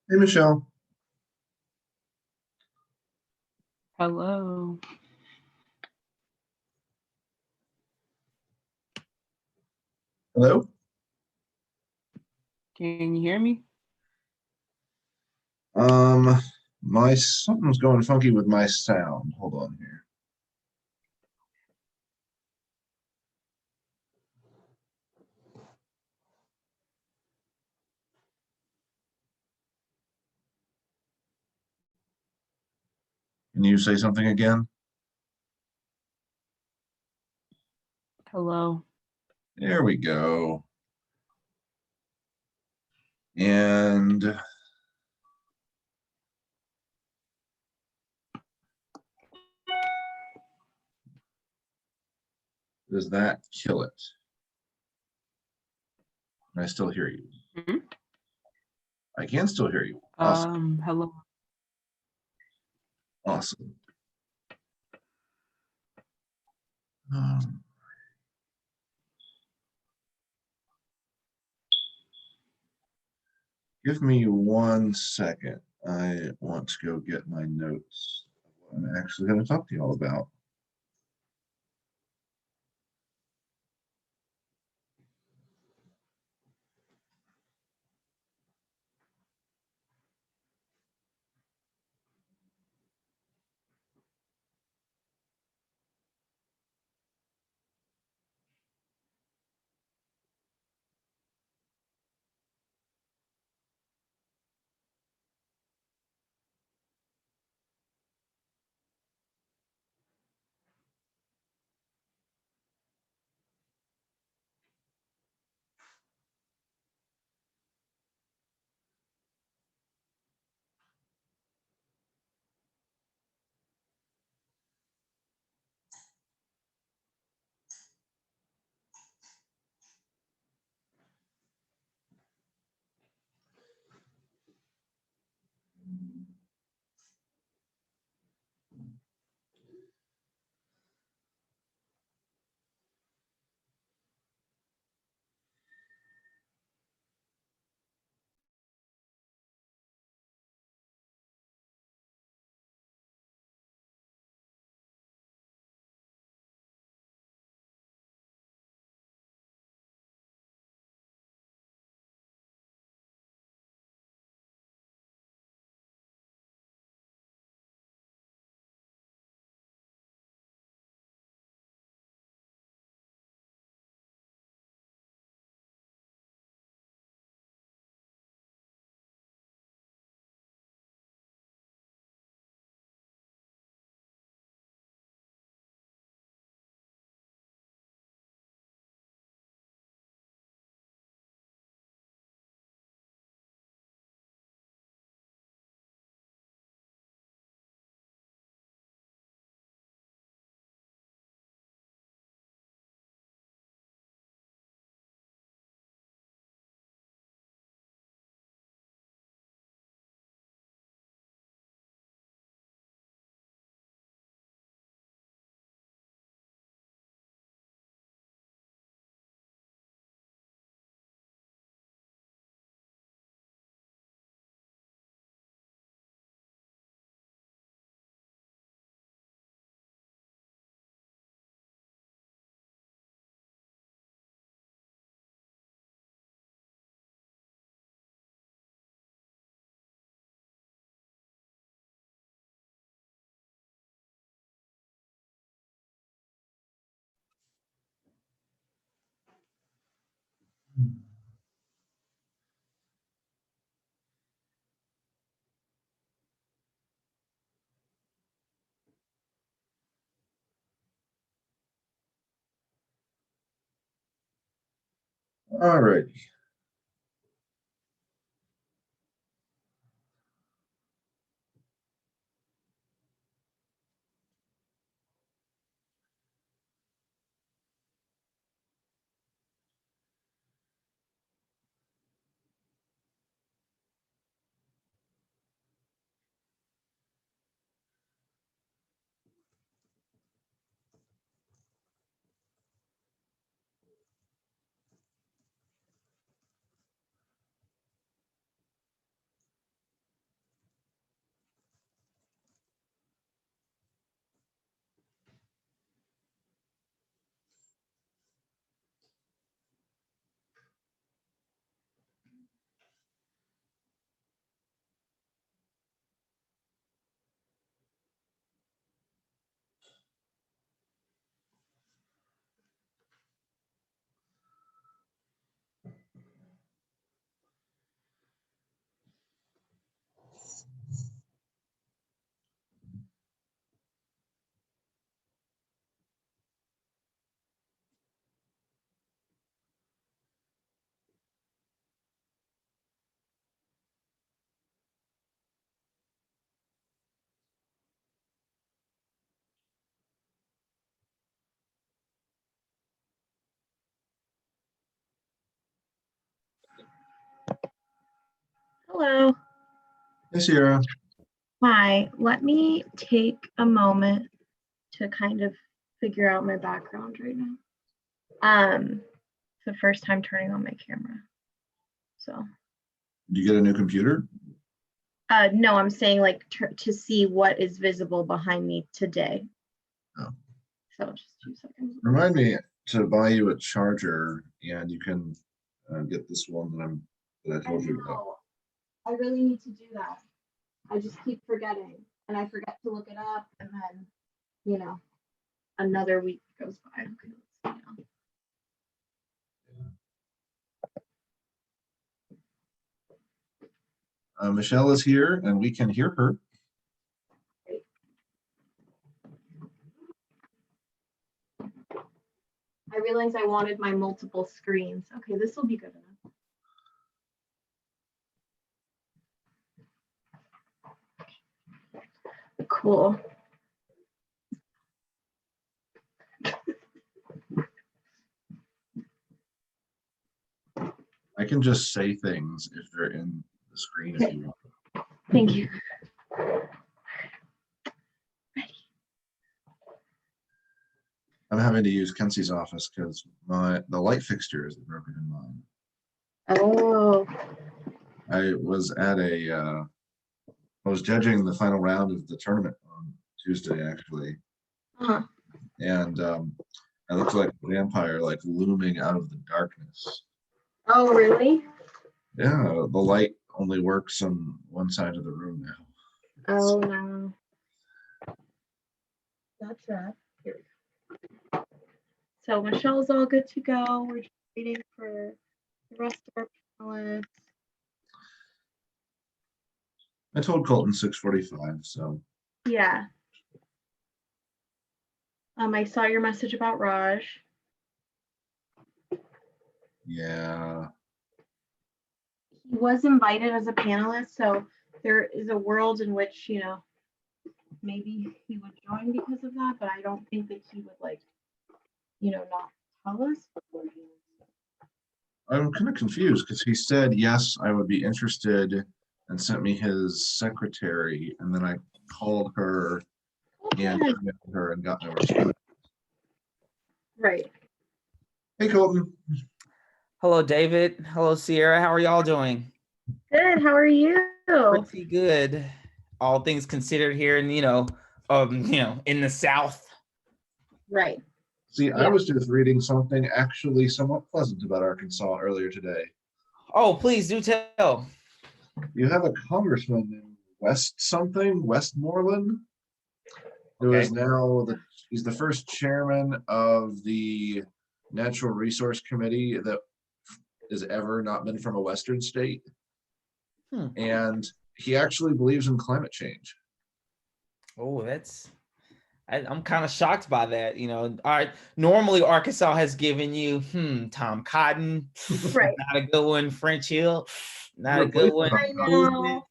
Hey, Michelle. Hello. Hello? Can you hear me? Um, my something's going funky with my sound. Hold on here. Can you say something again? Hello. There we go. And does that kill it? Can I still hear you? Mhm. I can still hear you. Awesome. Hello. Awesome. Um, Give me 1 second. I want to go get my notes of what I'm actually going to talk to you all about. All right. Hello. Hey, Sierra. Hi. Let me take a moment to kind of figure out my background right now. It's the first time turning on my camera. So, Did you get a new computer? no, I'm saying like to see what is visible behind me today. Oh. So just 2 seconds. Remind me to buy you a charger, and you can get this one that I told you about. I really need to do that. I just keep forgetting, and I forget to look it up, and then, another week goes by. Okay, let's see now. Michelle is here, and we can hear her. I realized I wanted my multiple screens. Okay, this will be good enough. Cool. I can just say things if they're in the screen if you want. Thank you. I'm having to use Kenzie's office because the light fixture is broken in mine. Oh. I was judging the final round of the tournament on Tuesday, actually. Uh-huh. And I looked like a vampire, like looming out of the darkness. Oh, really? Yeah, the light only works on one side of the room now. Oh, no. That's that. Here we go. So Michelle's all good to go. We're just waiting for the rest of our panelists. I told Colton 6:45, so. Yeah. I saw your message about Raj. Yeah. He was invited as a panelist, so there is a world in which, maybe he would join because of that, but I don't think that he would not tell us beforehand. I'm kind of confused because he said, yes, I would be interested and sent me his secretary. And then I called her and emailed her and got no response. Right. Hey, Colton. Hello, David. Hello, Sierra. How are y'all doing? Good. How are you? Pretty good. All things considered here in, in the South. Right. See, Yeah. I was just reading something actually somewhat pleasant about Arkansas earlier today. Oh, please do tell. You have a congressman named Westmoreland, who is now he's the first chairman of the Natural Resource Committee that has ever not been from a Western state. And he actually believes in climate change. Oh, I'm kind of shocked by that. Normally Arkansas has given you Tom Cotton, Right. not a good one. French Hill, not a good one. I know.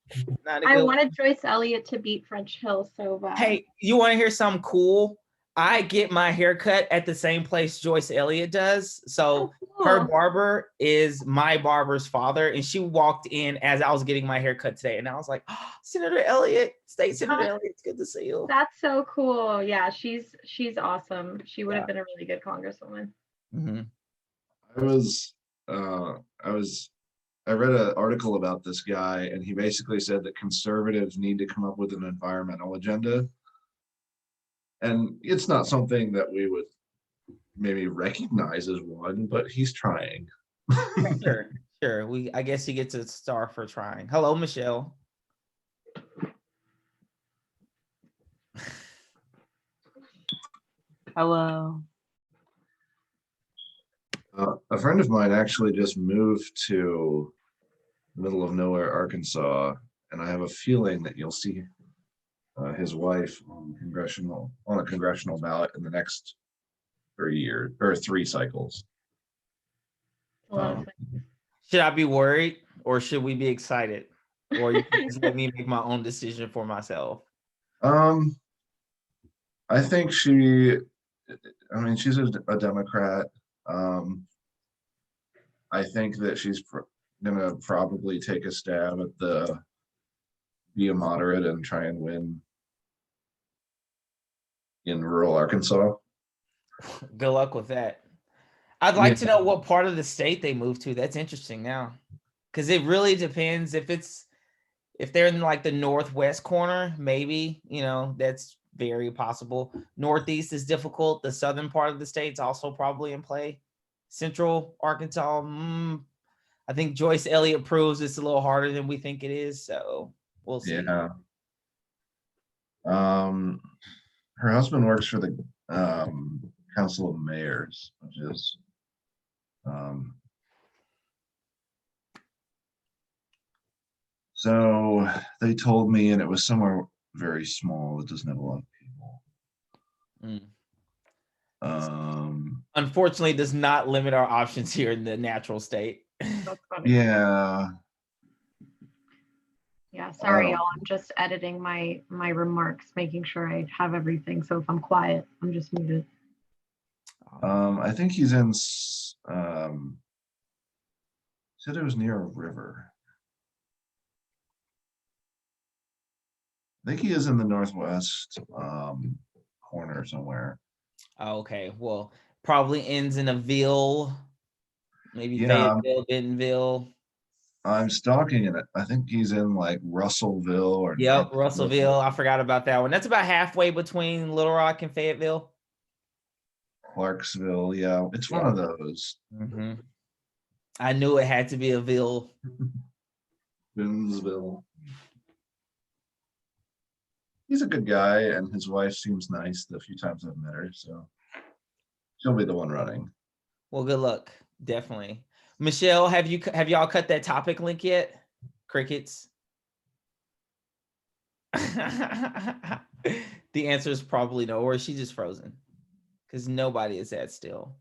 I wanted Joyce Elliott to beat French Hill so bad. Hey, you want to hear something cool? I get my haircut at the same place Joyce Elliott does. So her barber is my barber's father. And she walked in as I was getting my haircut today. And I was like, oh, Senator Elliott, State Senator Elliott, it's good to see you. That's so cool. Yeah, she's awesome. She would have been a really good congresswoman. Mm-hmm. I read an article about this guy, and he basically said that conservatives need to come up with an environmental agenda. And it's not something that we would maybe recognize as one, but he's trying. Sure. I guess he gets a star for trying. Hello, Michelle. Hello. A friend of mine actually just moved to the middle of nowhere, Arkansas, and I have a feeling that you'll see his wife on a congressional ballot in the next 3 years or 3 cycles. Should I be worried or should we be excited? Or you can just let me make my own decision for myself? I think she's a Democrat. I think that she's gonna probably take a stab at be a moderate and try and win in rural Arkansas. Good luck with that. I'd like to know what part of the state they moved to. That's interesting now. Because it really depends if they're in like the northwest corner, maybe, that's very possible. Northeast is difficult. The southern part of the state's also probably in play. Central Arkansas, I think Joyce Elliott proves it's a little harder than we think it is. So we'll see. Yeah. Her husband works for the Council of Mayors, which is so they told me, and it was somewhere very small that doesn't have a lot of people. Unfortunately, does not limit our options here in the natural state. That's funny. Yeah. Yeah, sorry, y'all. I'm just editing my remarks, making sure I have everything. So if I'm quiet, I'm just muted. I think he's in. Said it was near a river. I think he is in the northwest corner somewhere. Okay, well, probably ends in a Ville, maybe Fayetteville, Bentonville. I'm stalking it. I think he's in like Russellville or. Yep, Russellville. I forgot about that one. That's about halfway between Little Rock and Fayetteville. Clarksville, yeah, it's one of those. I knew it had to be a Ville. Boonesville. He's a good guy, and his wife seems nice the few times I've met her, so she'll be the one running. Well, good luck, definitely. Michelle, have y'all cut that topic link yet? Crickets. The answer is probably no, or is she just frozen? Because nobody is that still.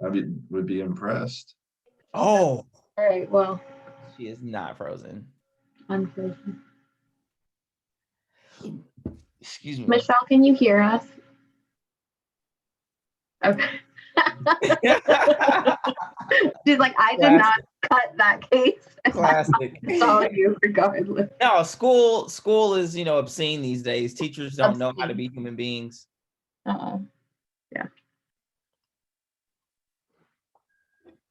I would be impressed. Oh, all right. Well, she is not frozen. Unfrozen. Excuse me. Michelle, can you hear us? Okay. She's like, I did not cut that case. Classic. Saw you regardless. No, school is obscene these days. Teachers don't know how to be human beings. Yeah.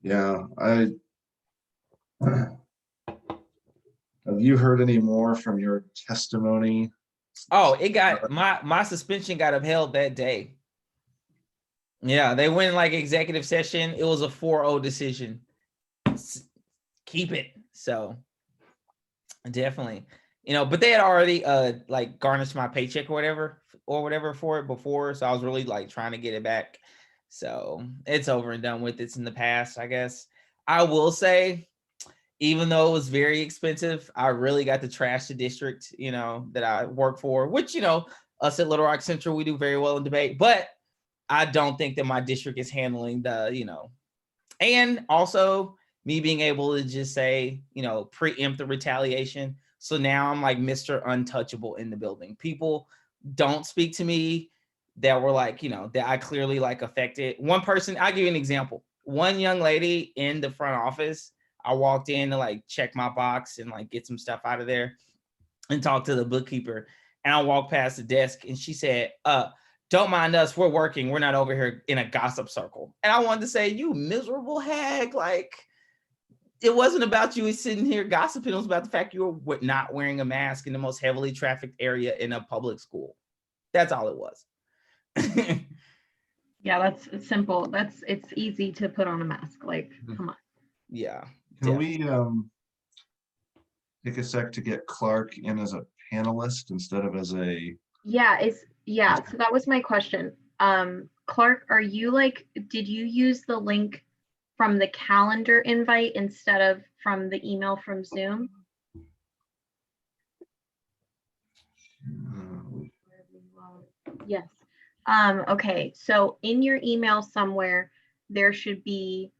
Yeah, have you heard any more from your testimony? Oh, it got my suspension got upheld that day. Yeah, they went in like executive session. It was a 4-0 decision. Keep it. So definitely, but they had already like garnished my paycheck or whatever for it before. So I was really like trying to get it back. So it's over and done with. It's in the past, I guess. I will say, even though it was very expensive, I really got to trash the district, that I work for, which, us at Little Rock Central, we do very well in debate, but I don't think that my district is handling the, and also me being able to just say, preempt the retaliation. So now I'm like Mr. Untouchable in the building. People don't speak to me that were like, that I clearly like affected. One person, I'll give you an example. One young lady in the front office, I walked in to like check my box and like get some stuff out of there and talk to the bookkeeper. And I walked past the desk and she said, don't mind us, we're working. We're not over here in a gossip circle. And I wanted to say, you miserable hag, like it wasn't about you sitting here gossiping. It was about the fact you were not wearing a mask in the most heavily trafficked area in a public school. That's all it was. Yeah, that's simple. It's easy to put on a mask. Like, come on. Yeah. Can we take a sec to get Clark in as a panelist instead of as a? Yeah. So that was my question. Clark, are you did you use the link from the calendar invite instead of from the email from Zoom? Yes. Okay, so in your email somewhere, there should be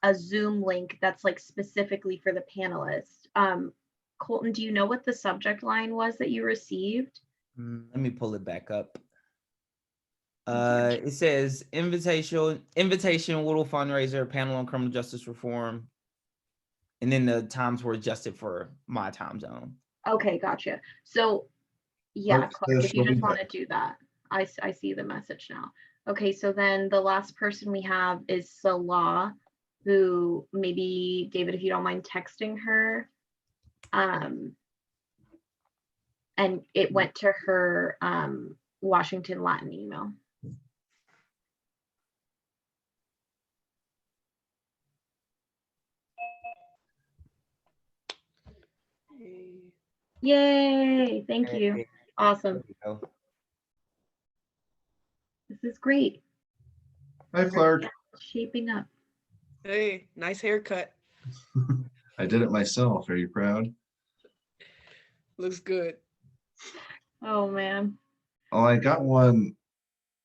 a Zoom link that's like specifically for the panelists. Colton, do you know what the subject line was that you received? Let me pull it back up. It says invitation Woodle fundraiser panel on criminal justice reform, and then the times were adjusted for my time zone. Okay, gotcha. So, yeah, Clark Clark, says if you she'll be just want to back. do that, I see the message now. Okay, so then the last person we have is Salah, who maybe, David, if you don't mind texting her. And it went to her Washington Latin email. Yay, thank you. Hey, Awesome. there you go. This is great. Hi, Clark. Shaping up. Hey, nice haircut. I did it myself. Are you proud? Looks good. Oh man. Oh, I got one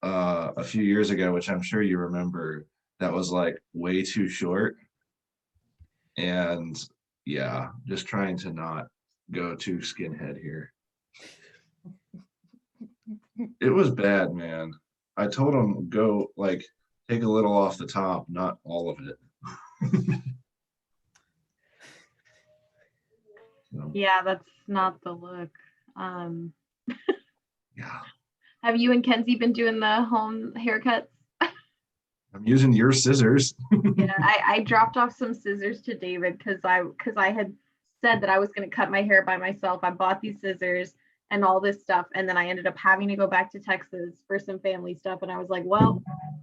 a few years ago, which I'm sure you remember, that was like way too short. And yeah, just trying to not go too skinhead here. It was bad, man. I told him go like take a little off the top, not all of it. So, Yeah, that's not the look. yeah, Have you and Kenzie been doing the home haircuts? I'm using your scissors. Yeah, I dropped off some scissors to David because I had said that I was going to cut my hair by myself. I bought these scissors and all this stuff, and then I ended up having to go back to Texas for some family stuff, and I was like, well,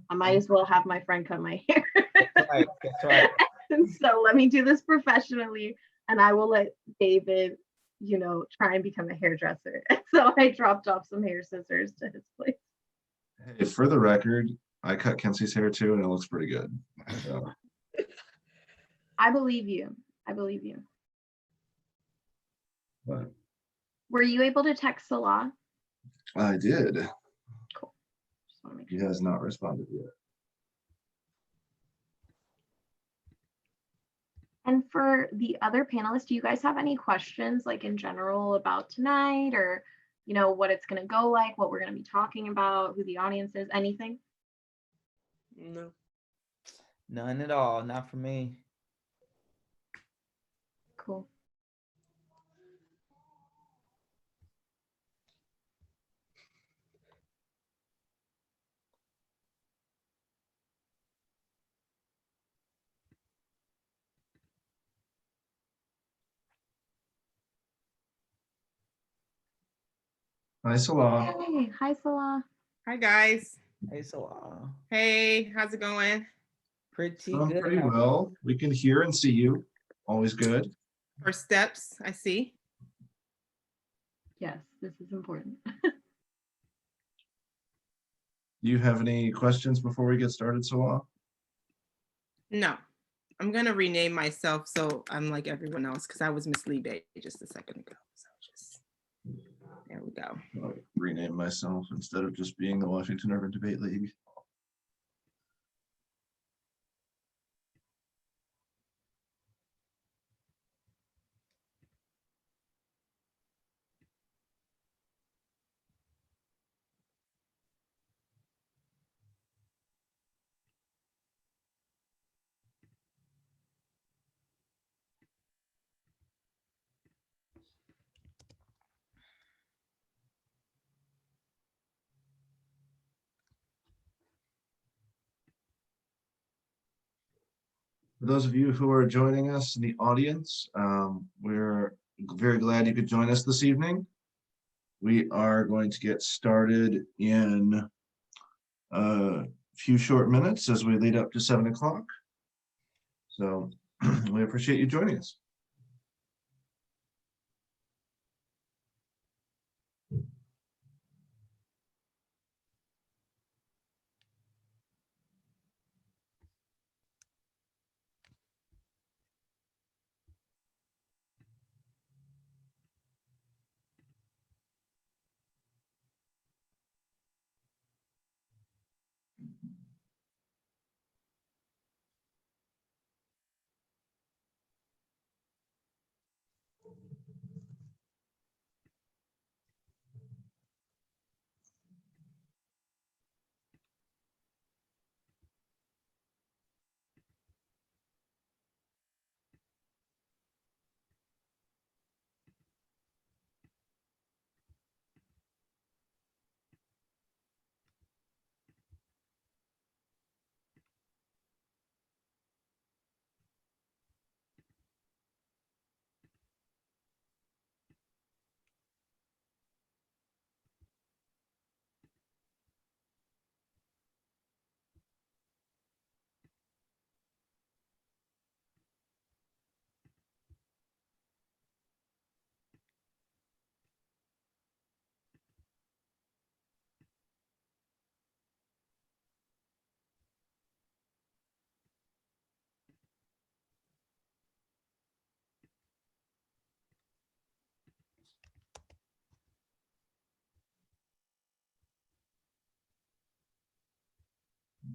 I might as well have my friend cut my hair. Right, that's right. And so let me do this professionally, and I will let David, try and become a hairdresser. And so I dropped off some hair scissors to his place. Hey, for the record, I cut Kenzie's hair too, and it looks pretty good. So, I believe you. I believe you. but Were you able to text Salah? I did. Cool. Just want to make He sure. has not responded yet. And for the other panelists, do you guys have any questions, like in general about tonight, or what it's going to go like, what we're going to be talking about, who the audience is, anything? No. None at all, not for me. Cool. Hi, Salah. Hey, hi Salah. Hi guys. Hey, so Hey, how's it going? pretty Doing good. pretty well. We can hear and see you. Always good. First steps, I see. Yes, this is important. Do you have any questions before we get started, Salah? No, I'm gonna rename myself so I'm like everyone else because I was Miss Lee Bay just a second ago. So just there we go. I'll rename myself instead of just being the Washington Urban Debate League. For those of you who are joining us in the audience, we're very glad you could join us this evening. We are going to get started in a few short minutes as we lead up to 7 o'clock. So we appreciate you joining us.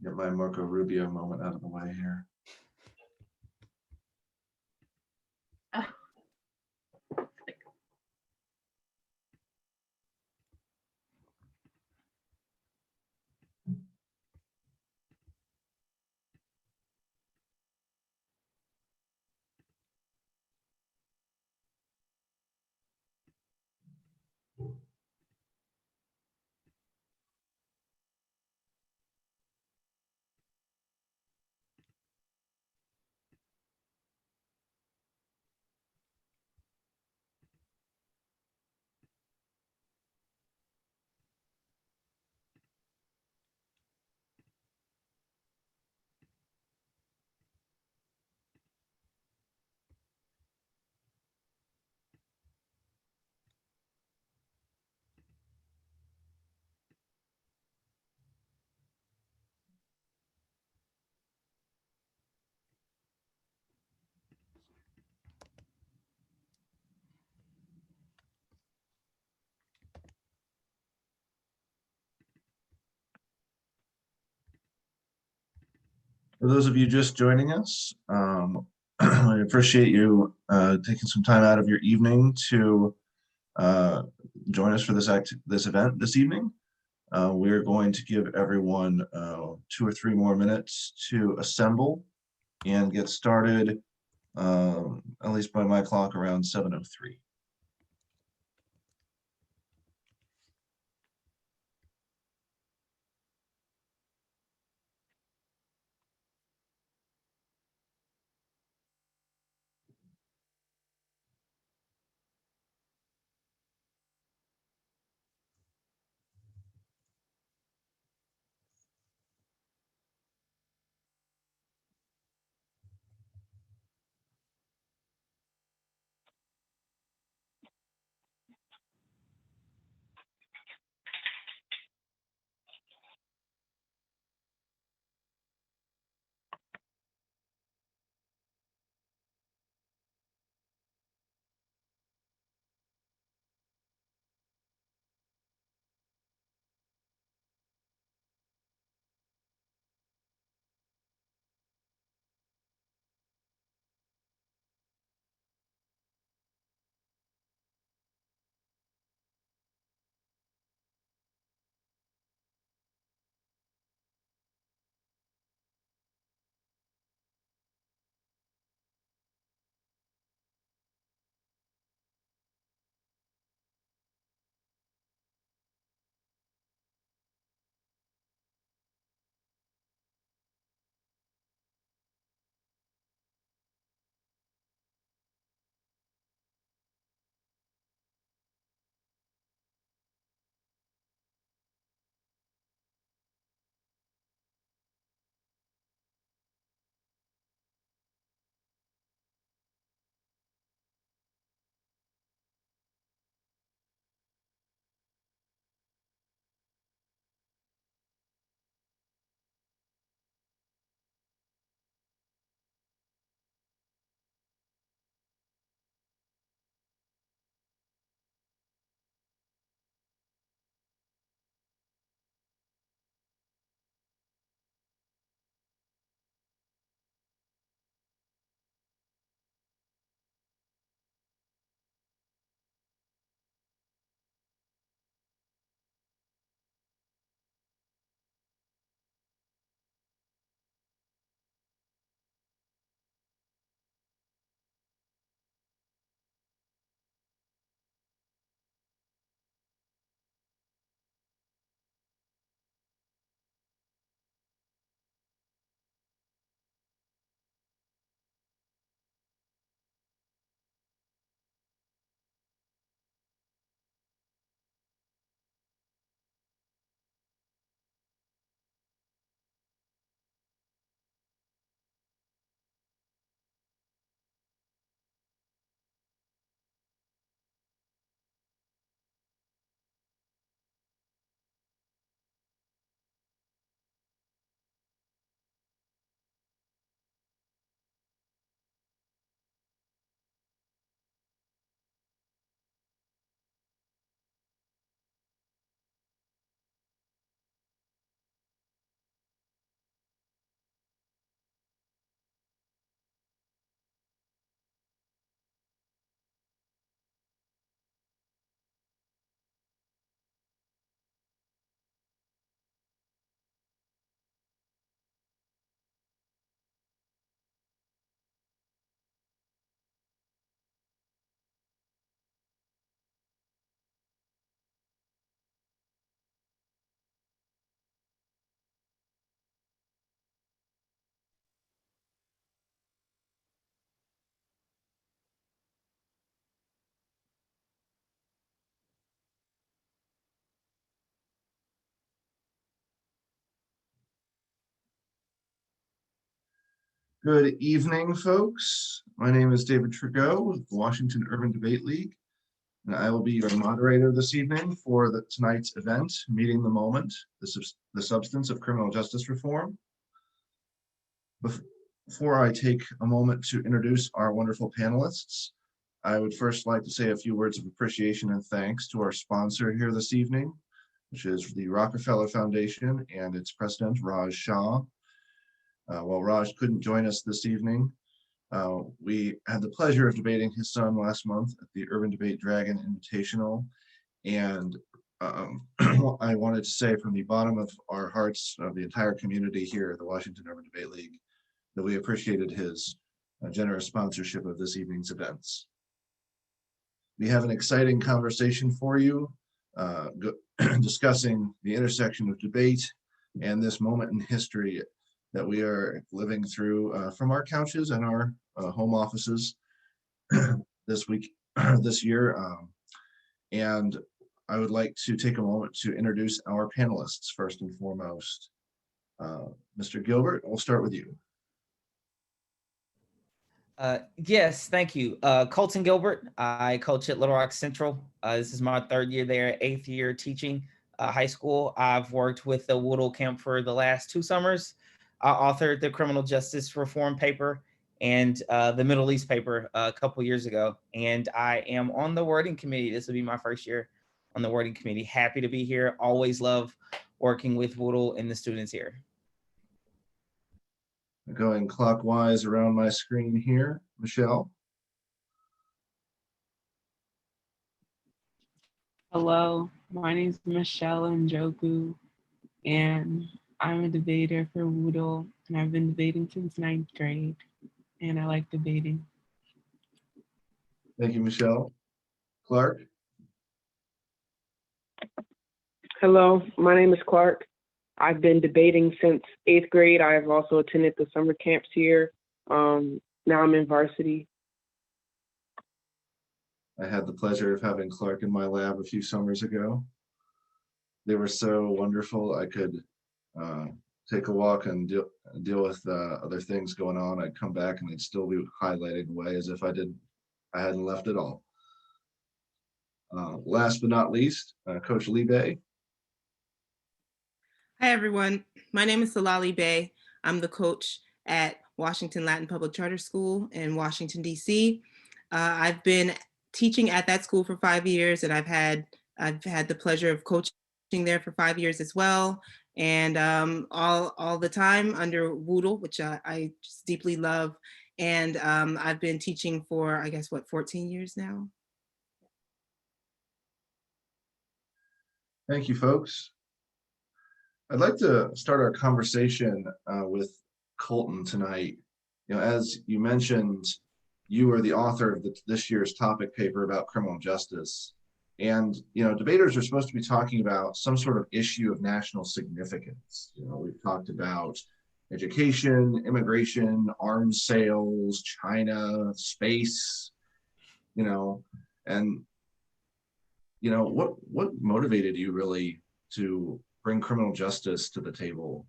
Get my Marco Rubio moment out of the way here. For those of you just joining us, I appreciate you taking some time out of your evening to join us for this event this evening. We're going to give everyone 2 or 3 more minutes to assemble and get started, at least by my clock, around 7:03. Good evening, folks. My name is David Trudeau with the Washington Urban Debate League, and I will be your moderator this evening for tonight's event, Meeting the Moment, the Substance of Criminal Justice Reform. Before I take a moment to introduce our wonderful panelists, I would first like to say a few words of appreciation and thanks to our sponsor here this evening, which is the Rockefeller Foundation and its president, Raj Shah. While Raj couldn't join us this evening, we had the pleasure of debating his son last month at the Urban Debate Dragon Invitational. And I wanted to say from the bottom of our hearts, of the entire community here at the Washington Urban Debate League, that we appreciated his generous sponsorship of this evening's events. We have an exciting conversation for you, discussing the intersection of debate and this moment in history that we are living through from our couches and our home offices this year. And I would like to take a moment to introduce our panelists first and foremost. Mr. Gilbert, we'll start with you. Yes, thank you. Colton Gilbert. I coach at Little Rock Central. This is my 3rd year there, 8th year teaching high school. I've worked with the Woodle Camp for the last 2 summers. I authored the criminal justice reform paper and the Middle East paper a couple years ago. And I am on the wording committee. This will be my 1st year on the wording committee. Happy to be here. Always love working with Woodle and the students here. Going clockwise around my screen here, Michelle. Hello, my name is Michelle Njoku, and I'm a debater for Woodle, and I've been debating since 9th grade, and I like debating. Thank you, Michelle. Clark. Hello, my name is Clark. I've been debating since 8th grade. I have also attended the summer camps here. Now I'm in varsity. I had the pleasure of having Clark in my lab a few summers ago. They were so wonderful. I could take a walk and deal with other things going on. I'd come back and they'd still be highlighted away as if I hadn't left at all. Last but not least, Coach Lee Bay. Hi, everyone. My name is Salali Bay. I'm the coach at Washington Latin Public Charter School in Washington, D.C. I've been teaching at that school for 5 years, and I've had the pleasure of coaching there for 5 years as well. And all the time under Woodle, which I just deeply love. And I've been teaching for, I guess, 14 years now. Thank you, folks. I'd like to start our conversation with Colton tonight. You know, as you mentioned, you are the author of this year's topic paper about criminal justice. And, you know, debaters are supposed to be talking about some sort of issue of national significance. You know, we've talked about education, immigration, arms sales, China, space, you know, and, you know, what motivated you really to bring criminal justice to the table?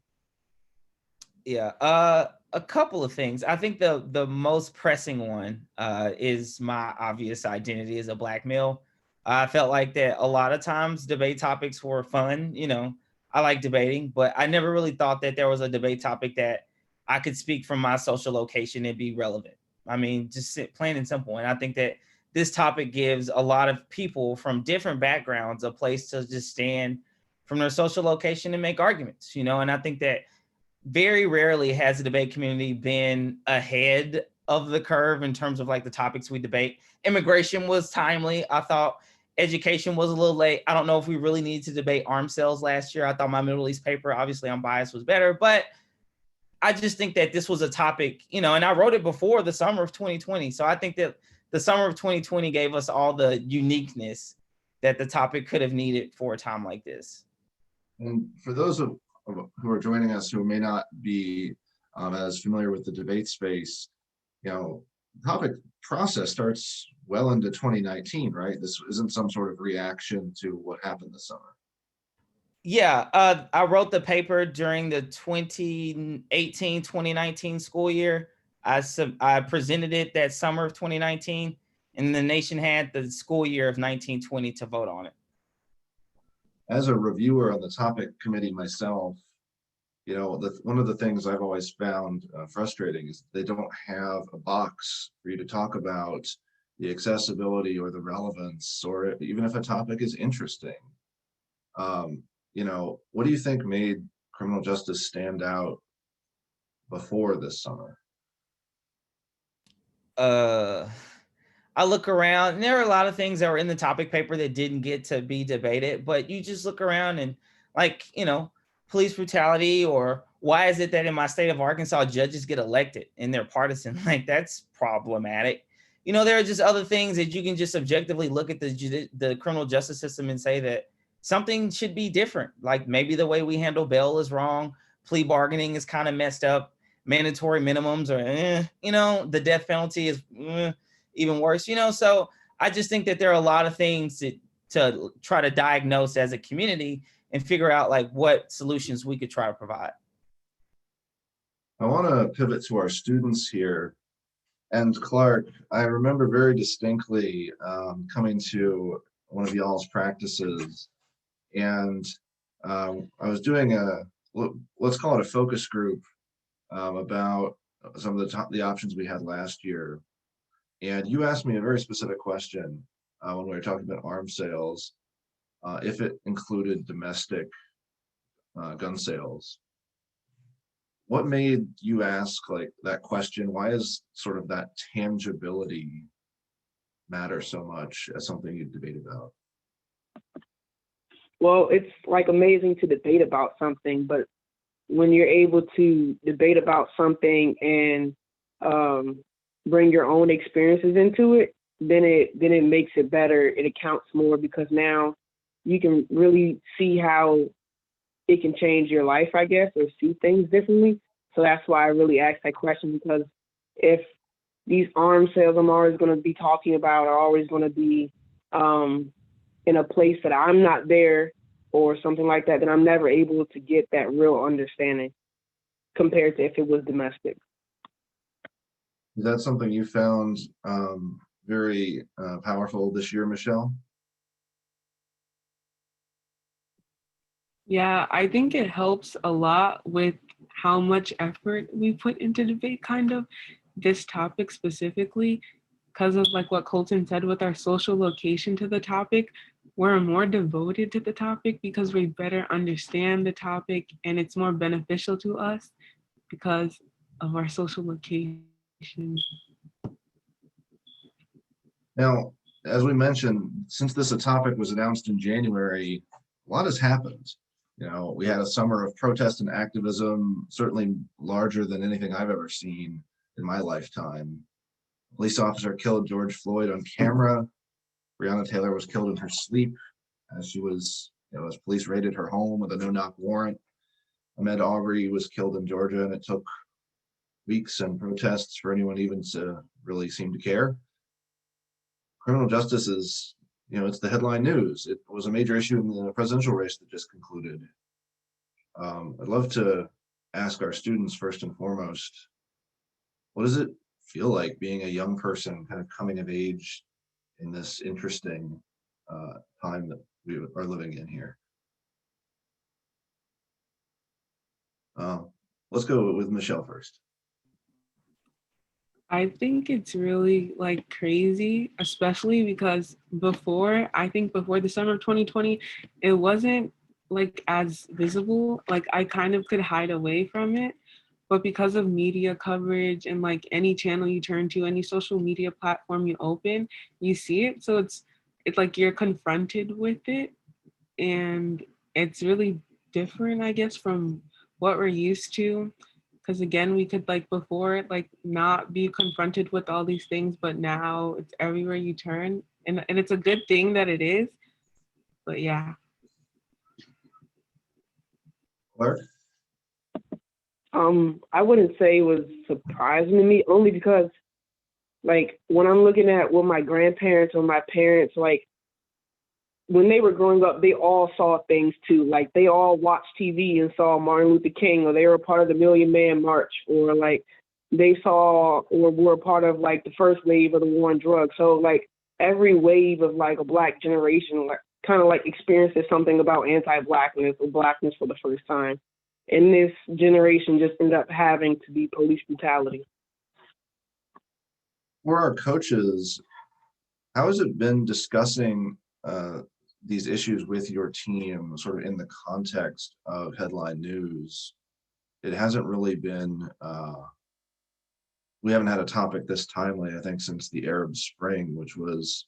Yeah, a couple of things. I think the most pressing one is my obvious identity as a Black male. I felt like that a lot of times debate topics were fun. You know, I like debating, but I never really thought that there was a debate topic that I could speak from my social location and be relevant. I mean, just plain and simple. And I think that this topic gives a lot of people from different backgrounds a place to just stand from their social location and make arguments, you know. And I think that very rarely has the debate community been ahead of the curve in terms of like the topics we debate. Immigration was timely. I thought education was a little late. I don't know if we really needed to debate arms sales last year. I thought my Middle East paper, obviously I'm biased, was better, but I just think that this was a topic, you know, and I wrote it before the summer of 2020. So I think that the summer of 2020 gave us all the uniqueness that the topic could have needed for a time like this. And for those who are joining us who may not be as familiar with the debate space, you know, the topic process starts well into 2019, right? This isn't some sort of reaction to what happened this summer. Yeah, I wrote the paper during the 2018-2019 school year. I presented it that summer of 2019, and the nation had the school year of 1920 to vote on it. As a reviewer on the topic committee myself, you know, one of the things I've always found frustrating is they don't have a box for you to talk about the accessibility or the relevance, or even if a topic is interesting. You know, what do you think made criminal justice stand out before this summer? I look around and there are a lot of things that were in the topic paper that didn't get to be debated, but you just look around and, like, you know, police brutality, or why is it that in my state of Arkansas judges get elected and they're partisan? Like, that's problematic. You know, there are just other things that you can just objectively look at the criminal justice system and say that something should be different. Like, maybe the way we handle bail is wrong. Plea bargaining is kind of messed up. Mandatory minimums are, you know, the death penalty is even worse, you know? So I just think that there are a lot of things to try to diagnose as a community and figure out like what solutions we could try to provide. I want to pivot to our students here. And Clark, I remember very distinctly coming to one of y'all's practices, and I was doing let's call it a focus group about some of the options we had last year. And you asked me a very specific question when we were talking about arms sales, if it included domestic gun sales. What made you ask like that question? Why is sort of that tangibility matter so much as something you debate about? Well, it's like amazing to debate about something, but when you're able to debate about something and bring your own experiences into it, then it makes it better. It accounts more because now you can really see how it can change your life, I guess, or see things differently. So that's why I really asked that question, because if these arms sales I'm always going to be talking about are always going to be in a place that I'm not there or something like that, then I'm never able to get that real understanding compared to if it was domestic. Is that something you found very powerful this year, Michelle? Yeah, I think it helps a lot with how much effort we put into debate, kind of this topic specifically, because of like what Colton said with our social location to the topic. We're more devoted to the topic because we better understand the topic, and it's more beneficial to us because of our social location. Now, as we mentioned, since this topic was announced in January, a lot has happened. You know, we had a summer of protest and activism, certainly larger than anything I've ever seen in my lifetime. A police officer killed George Floyd on camera. Breonna Taylor was killed in her sleep as she was, you know, as police raided her home with a no-knock warrant. Ahmaud Arbery was killed in Georgia, and it took weeks and protests for anyone even to really seem to care. Criminal justice is, you know, it's the headline news. It was a major issue in the presidential race that just concluded. I'd love to ask our students first and foremost, what does it feel like being a young person kind of coming of age in this interesting time that we are living in here? Let's go with Michelle first. I think it's really like crazy, especially because before the summer of 2020, it wasn't like as visible. Like I kind of could hide away from it, but because of media coverage and like any channel you turn to, any social media platform you open, you see it. So it's like you're confronted with it, and it's really different, I guess, from what we're used to. Because again, we could like before like not be confronted with all these things, but now it's everywhere you turn, and it's a good thing that it is. But yeah. Clark? I wouldn't say it was surprising to me, only because like when I'm looking at what my grandparents or my parents, like when they were growing up, they all saw things too. Like they all watched TV and saw Martin Luther King, or they were part of the Million Man March, or like they saw or were part of like the first wave of the war on drugs. So like every wave of like a Black generation, like kind of like experiences something about anti-Blackness or Blackness for the first time. And this generation just ended up having to be police brutality. For our coaches, how has it been discussing these issues with your team, sort of in the context of headline news? It hasn't really been, we haven't had a topic this timely, I think, since the Arab Spring, which was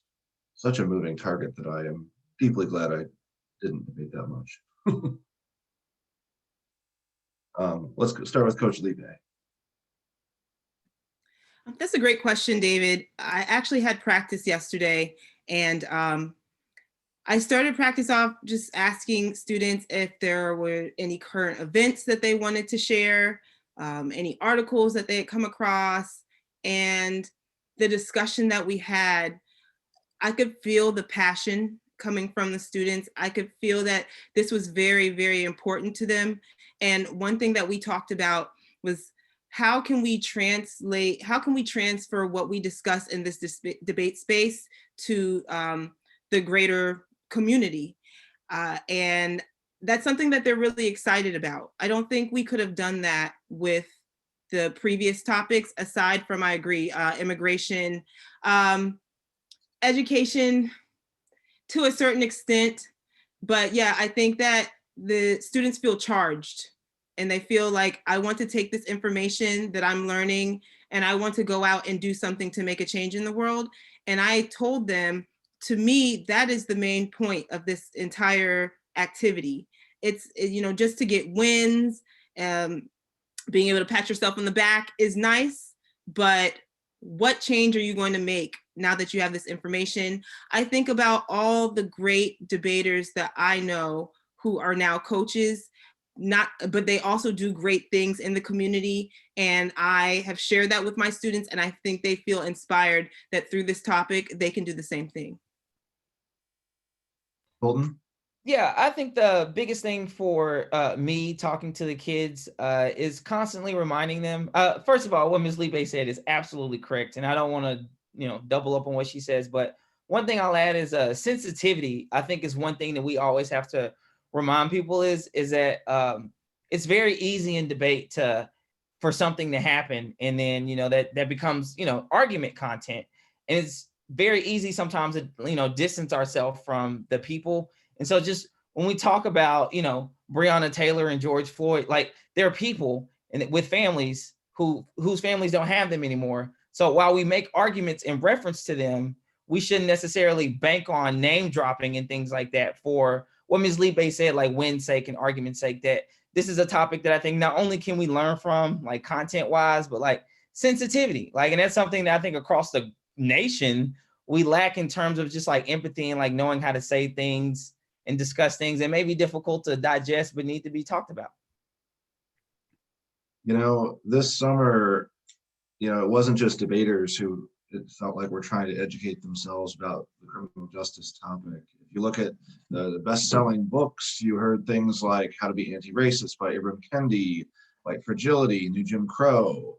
such a moving target that I am deeply glad I didn't debate that much. Let's start with Coach Libe. That's a great question, David. I actually had practice yesterday, and I started practice off just asking students if there were any current events that they wanted to share, any articles that they had come across, and the discussion that we had. I could feel the passion coming from the students. I could feel that this was very, very important to them. And one thing that we talked about was how can we transfer what we discuss in this debate space to the greater community? And that's something that they're really excited about. I don't think we could have done that with the previous topics, aside from, I agree, immigration, education to a certain extent. But yeah, I think that the students feel charged, and they feel like, I want to take this information that I'm learning and I want to go out and do something to make a change in the world. And I told them, to me, that is the main point of this entire activity. It's, just to get wins, being able to pat yourself on the back is nice, but what change are you going to make now that you have this information? I think about all the great debaters that I know who are now coaches, but they also do great things in the community. And I have shared that with my students, and I think they feel inspired that through this topic, they can do the same thing. Colton? Yeah, I think the biggest thing for me talking to the kids is constantly reminding them. First of all, what Ms. Libe said is absolutely correct, and I don't want to, double up on what she says. But one thing I'll add is sensitivity. I think is one thing that we always have to remind people is that it's very easy in debate for something to happen, and then that becomes argument content, and it's very easy sometimes to distance ourselves from the people. And so just when we talk about, Breonna Taylor and George Floyd, like there are people and with families whose families don't have them anymore. So while we make arguments in reference to them, we shouldn't necessarily bank on name dropping and things like that for what Ms. Libe said, like win's sake and argument's sake, that this is a topic that I think not only can we learn from, like content wise, but like sensitivity, like, and that's something that I think across the nation we lack in terms of just like empathy and like knowing how to say things and discuss things that may be difficult to digest but need to be talked about. This summer, it wasn't just debaters who it felt like were trying to educate themselves about the criminal justice topic. If you look at the best-selling books, you heard things like How to Be Anti-Racist by Ibram Kendi, White Fragility, New Jim Crow.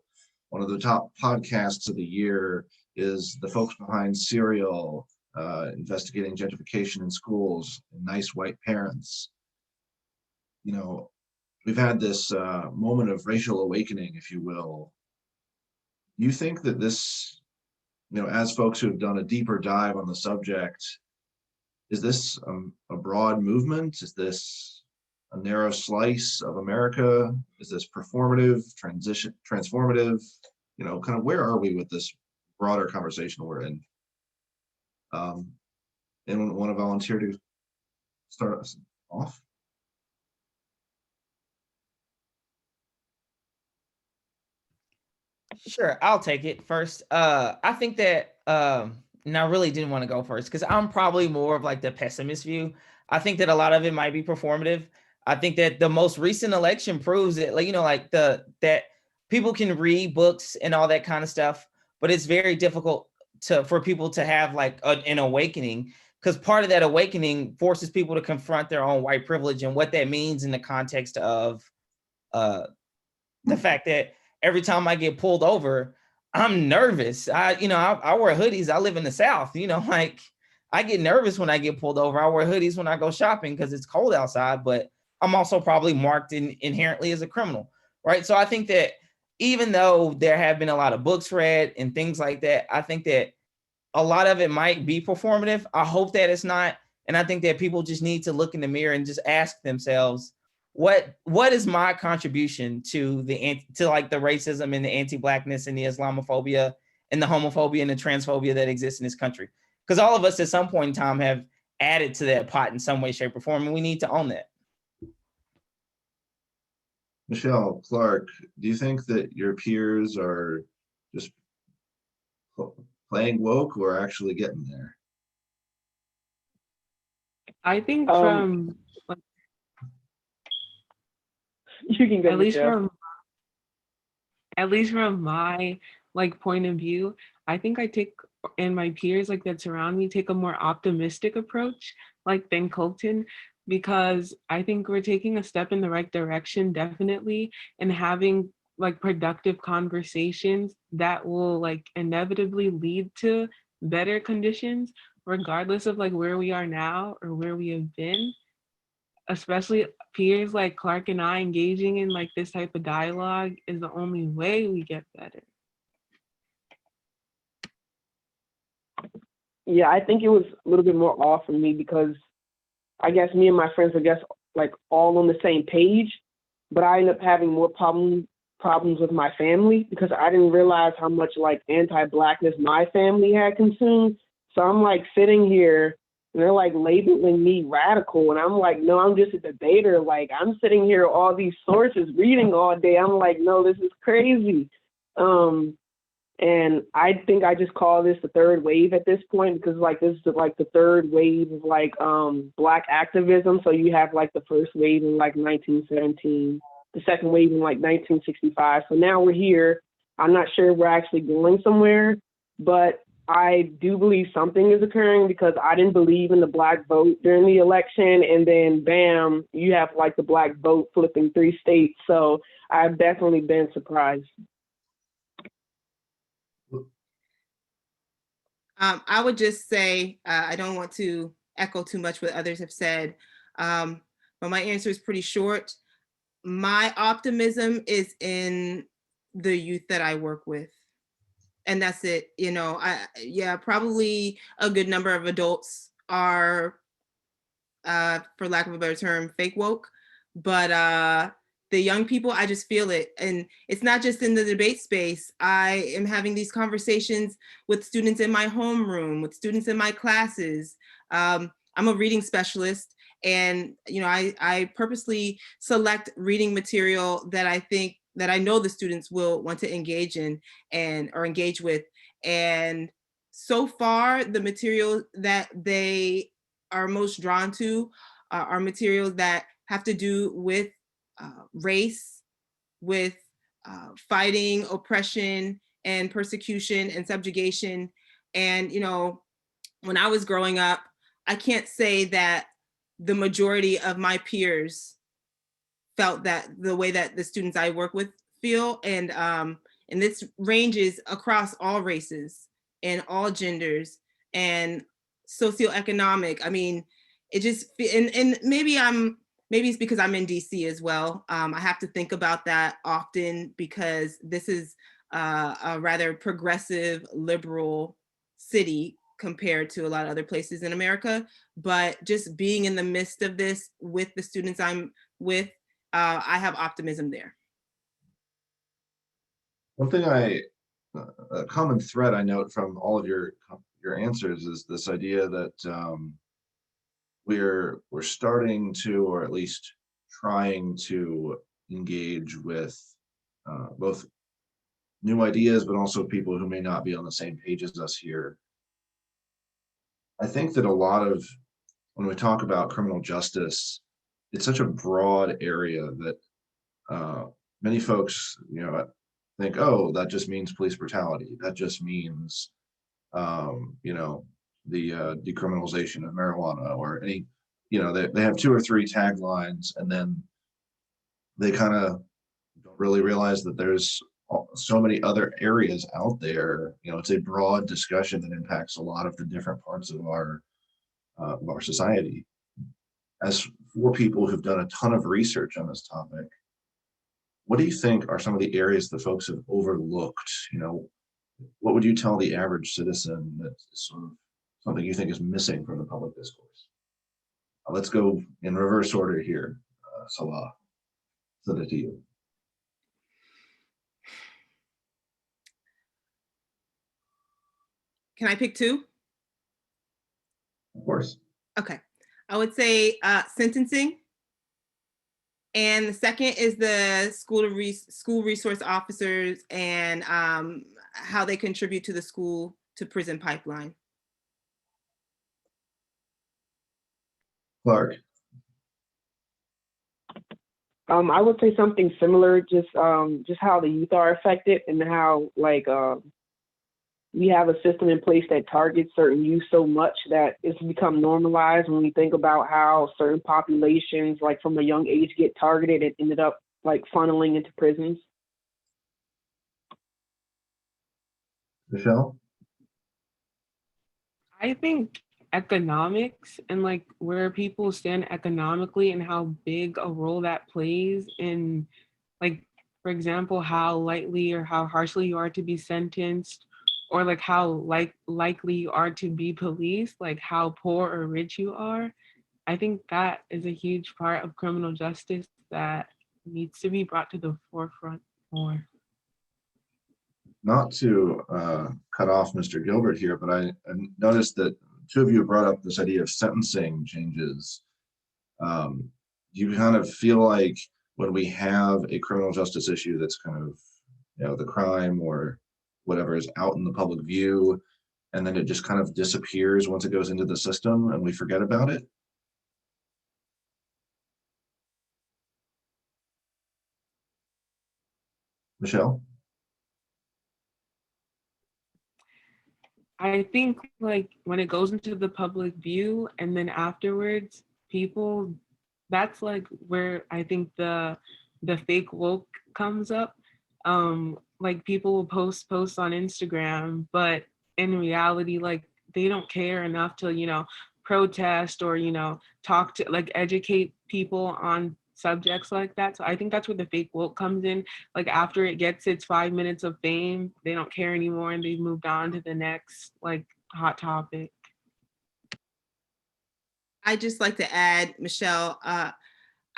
One of the top podcasts of the year is the folks behind Serial, investigating gentrification in schools and Nice White Parents. We've had this moment of racial awakening, if you will. You think that this, as folks who have done a deeper dive on the subject, is this a broad movement? Is this a narrow slice of America? Is this performative, transformative? Kind of where are we with this broader conversation we're in? Anyone want to volunteer to start us off? Sure, I'll take it first. I think that, and I really didn't want to go first because I'm probably more of like the pessimist view. I think that a lot of it might be performative. I think that the most recent election proves that, that people can read books and all that kind of stuff, but it's very difficult for people to have like an awakening, because part of that awakening forces people to confront their own white privilege and what that means in the context of the fact that every time I get pulled over, I'm nervous. I wear hoodies. I live in the South, like I get nervous when I get pulled over. I wear hoodies when I go shopping because it's cold outside, but I'm also probably marked inherently as a criminal, right? So I think that even though there have been a lot of books read and things like that, I think that a lot of it might be performative. I hope that it's not. And I think that people just need to look in the mirror and just ask themselves, what is my contribution to like the racism and the anti-blackness and the Islamophobia and the homophobia and the transphobia that exists in this country? Because all of us at some point in time have added to that pot in some way, shape, or form, and we need to own that. Michelle Clark, do you think that your peers are just playing woke or actually getting there? I think You can go, at least Michelle. from my like point of view, I think I take, and my peers like that surround me take a more optimistic approach like than Colton, because I think we're taking a step in the right direction, definitely, and having like productive conversations that will like inevitably lead to better conditions, regardless of like where we are now or where we have been. Especially peers like Clark and I engaging in like this type of dialogue is the only way we get better. Yeah, I think it was a little bit more off for me because I guess me and my friends are like all on the same page, but I ended up having more problems with my family because I didn't realize how much like anti-blackness my family had consumed. So I'm like sitting here and they're like labeling me radical, and I'm like, no, I'm just a debater. Like I'm sitting here, all these sources reading all day. I'm like, no, this is crazy. And I think I just call this the third wave at this point because like this is like the third wave of like Black activism. So you have like the first wave in like 1917, the second wave in like 1965. So now we're here. I'm not sure we're actually going somewhere, but I do believe something is occurring because I didn't believe in the Black vote during the election, and then bam, you have like the Black vote flipping 3 states. So I've definitely been surprised. I would just say, I don't want to echo too much what others have said, but my answer is pretty short. My optimism is in the youth that I work with. And that's it. Probably a good number of adults are, for lack of a better term, fake woke, but the young people, I just feel it. And it's not just in the debate space. I am having these conversations with students in my homeroom, with students in my classes. I'm a reading specialist, and I purposely select reading material that I know the students will want to engage in or engage with. And so far, the material that they are most drawn to are materials that have to do with race, with fighting oppression and persecution and subjugation. And, when I was growing up, I can't say that the majority of my peers felt that the way that the students I work with feel. And this ranges across all races and all genders and socioeconomic. I mean, it just, and maybe it's because I'm in DC as well. I have to think about that often because this is a rather progressive, liberal city compared to a lot of other places in America. But just being in the midst of this with the students I'm with, I have optimism there. One thing a common thread I note from all of your answers is this idea that we're starting to, or at least trying to engage with both new ideas, but also people who may not be on the same page as us here. I think that a lot of, when we talk about criminal justice, it's such a broad area that many folks, think, oh, that just means police brutality. That just means, the decriminalization of marijuana or any, they have 2 or 3 taglines, and then they kind of don't really realize that there's so many other areas out there. You know, it's a broad discussion that impacts a lot of the different parts of our society. As for people who've done a ton of research on this topic, what do you think are some of the areas that folks have overlooked? You know, what would you tell the average citizen that's sort of something you think is missing from the public discourse? Let's go in reverse order here. Salah, send it to you. Can I pick two? Of course. Okay. I would say sentencing. And the second is the school resource officers and how they contribute to the school to prison pipeline. Clark. I would say something similar, just how the youth are affected and how like we have a system in place that targets certain youth so much that it's become normalized when we think about how certain populations, like from a young age, get targeted and ended up like funneling into prisons. Michelle? I think economics and like where people stand economically and how big a role that plays in, like, for example, how lightly or how harshly you are to be sentenced, or like how likely you are to be policed, like how poor or rich you are. I think that is a huge part of criminal justice that needs to be brought to the forefront more. Not to cut off Mr. Gilbert here, but I noticed that two of you brought up this idea of sentencing changes. Do you kind of feel like when we have a criminal justice issue that's kind of, you know, the crime or whatever is out in the public view, and then it just kind of disappears once it goes into the system and we forget about it? Michelle? I think like when it goes into the public view and then afterwards, people, that's like where I think the fake woke comes up. Like people will posts on Instagram, but in reality, like they don't care enough to, you know, protest or, you know, talk to, like, educate people on subjects like that. So I think that's where the fake woke comes in. Like after it gets its 5 minutes of fame, they don't care anymore and they've moved on to the next like hot topic. I just like to add, Michelle, I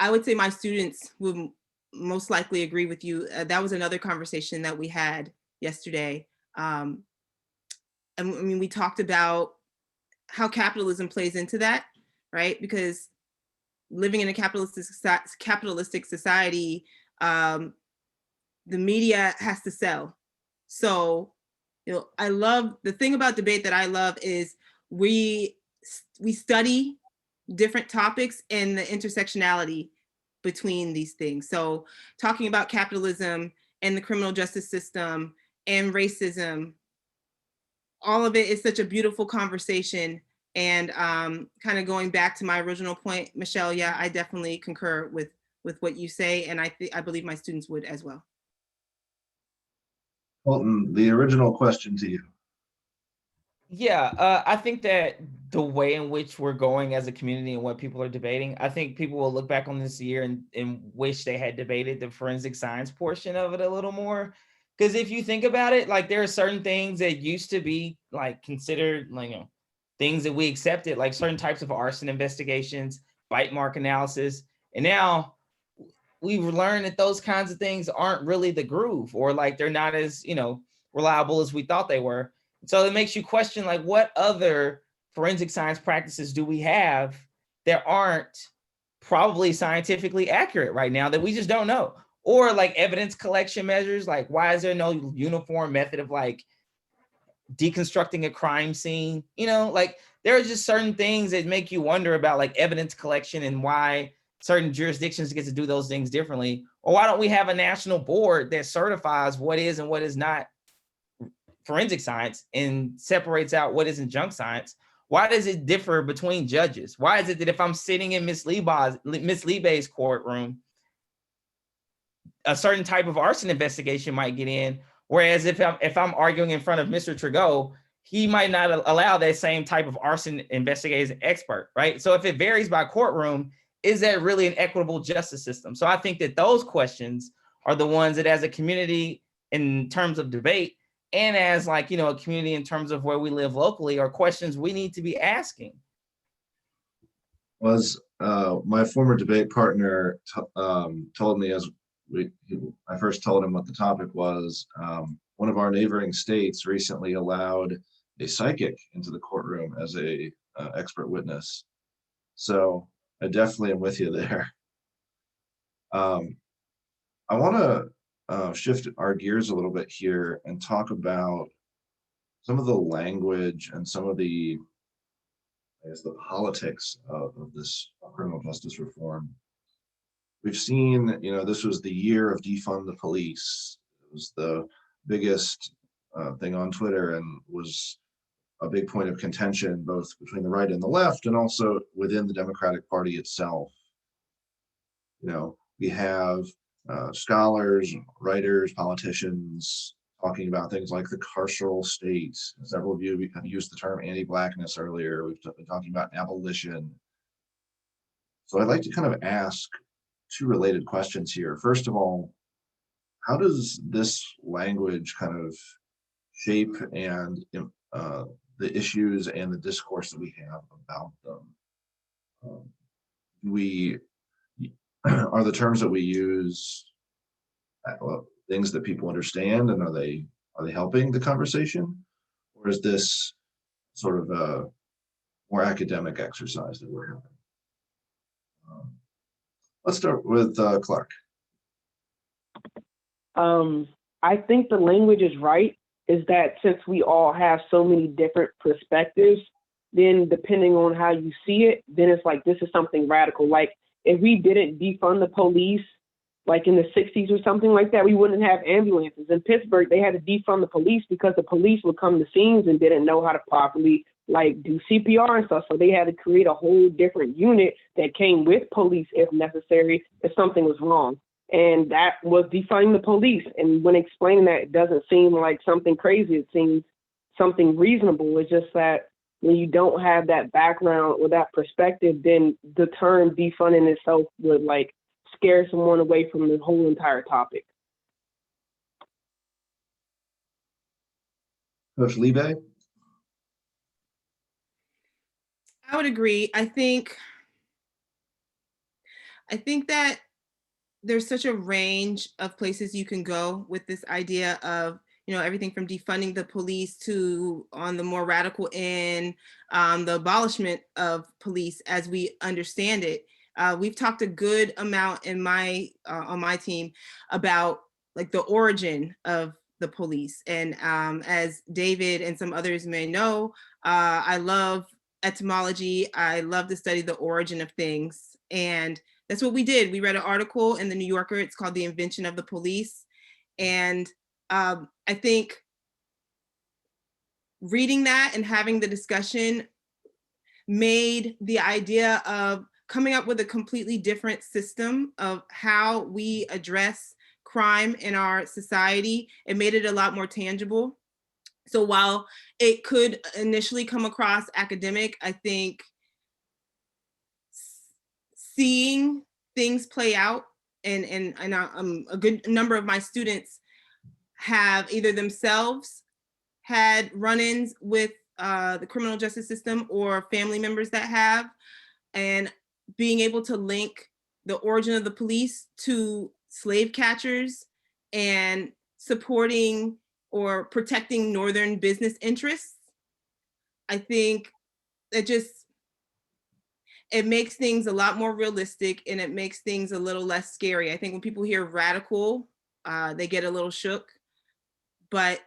would say my students would most likely agree with you. That was another conversation that we had yesterday. And I mean, we talked about how capitalism plays into that, right? Because living in a capitalistic society, the media has to sell. So, you know, I love, the thing about debate that I love is we study different topics and the intersectionality between these things. So talking about capitalism and the criminal justice system and racism, all of it is such a beautiful conversation. And kind of going back to my original point, Michelle, yeah, I definitely concur with what you say. And I believe my students would as well. Colton, the original question to you. Yeah, I think that the way in which we're going as a community and what people are debating, I think people will look back on this year and wish they had debated the forensic science portion of it a little more. Because if you think about it, like there are certain things that used to be like considered, like, you know, things that we accepted, like certain types of arson investigations, bite mark analysis. And now we've learned that those kinds of things aren't really the groove, or like they're not as, you know, reliable as we thought they were. So it makes you question, like, what other forensic science practices do we have that aren't probably scientifically accurate right now that we just don't know? Or like evidence collection measures, like why is there no uniform method of like deconstructing a crime scene? You know, like there are just certain things that make you wonder about like evidence collection and why certain jurisdictions get to do those things differently. Or why don't we have a national board that certifies what is and what is not forensic science and separates out what isn't junk science? Why does it differ between judges? Why is it that if I'm sitting in Miss Libe's courtroom, a certain type of arson investigation might get in. Whereas if I'm arguing in front of Mr. Trudeau, he might not allow that same type of arson investigator as expert, right? So if it varies by courtroom, is that really an equitable justice system? So I think that those questions are the ones that as a community in terms of debate and as like, a community in terms of where we live locally are questions we need to be asking. Was my former debate partner told me as I first told him what the topic was, one of our neighboring states recently allowed a psychic into the courtroom as a expert witness. So I definitely am with you there. I want to shift our gears a little bit here and talk about some of the language and some of the, I guess, the politics of this criminal justice reform. We've seen, this was the year of defund the police. It was the biggest thing on Twitter and was a big point of contention, both between the right and the left, and also within the Democratic Party itself. We have scholars, writers, politicians talking about things like the carceral state. Several of you have used the term anti-Blackness earlier. We've been talking about abolition. So I'd like to kind of ask two related questions here. First of all, how does this language kind of shape and the issues and the discourse that we have about them? Are the terms that we use things that people understand, and are they helping the conversation, or is this sort of a more academic exercise that we're having? Let's start with Clark. I think the language is right, is that since we all have so many different perspectives, then depending on how you see it, then it's like, this is something radical. Like if we didn't defund the police, like in the 60s or something like that, we wouldn't have ambulances. In Pittsburgh, they had to defund the police because the police would come to scenes and didn't know how to properly do CPR and stuff. So they had to create a whole different unit that came with police if necessary, if something was wrong. And that was defunding the police. And when explaining that, it doesn't seem like something crazy. It seems something reasonable. It's just that when you don't have that background or that perspective, then the term defunding itself would scare someone away from the whole entire topic. Coach Libe? I would agree. I think that there's such a range of places you can go with this idea of, everything from defunding the police to, on the more radical end, the abolishment of police as we understand it. We've talked a good amount in on my team about the origin of the police. And as David and some others may know, I love etymology. I love to study the origin of things. And that's what we did. We read an article in the New Yorker. It's called The Invention of the Police. And I think reading that and having the discussion made the idea of coming up with a completely different system of how we address crime in our society. It made it a lot more tangible. So while it could initially come across academic, I think seeing things play out, and a good number of my students have either themselves had run-ins with the criminal justice system or family members that have, and being able to link the origin of the police to slave catchers and supporting or protecting Northern business interests. I think it makes things a lot more realistic, and it makes things a little less scary. I think when people hear radical, they get a little shook, but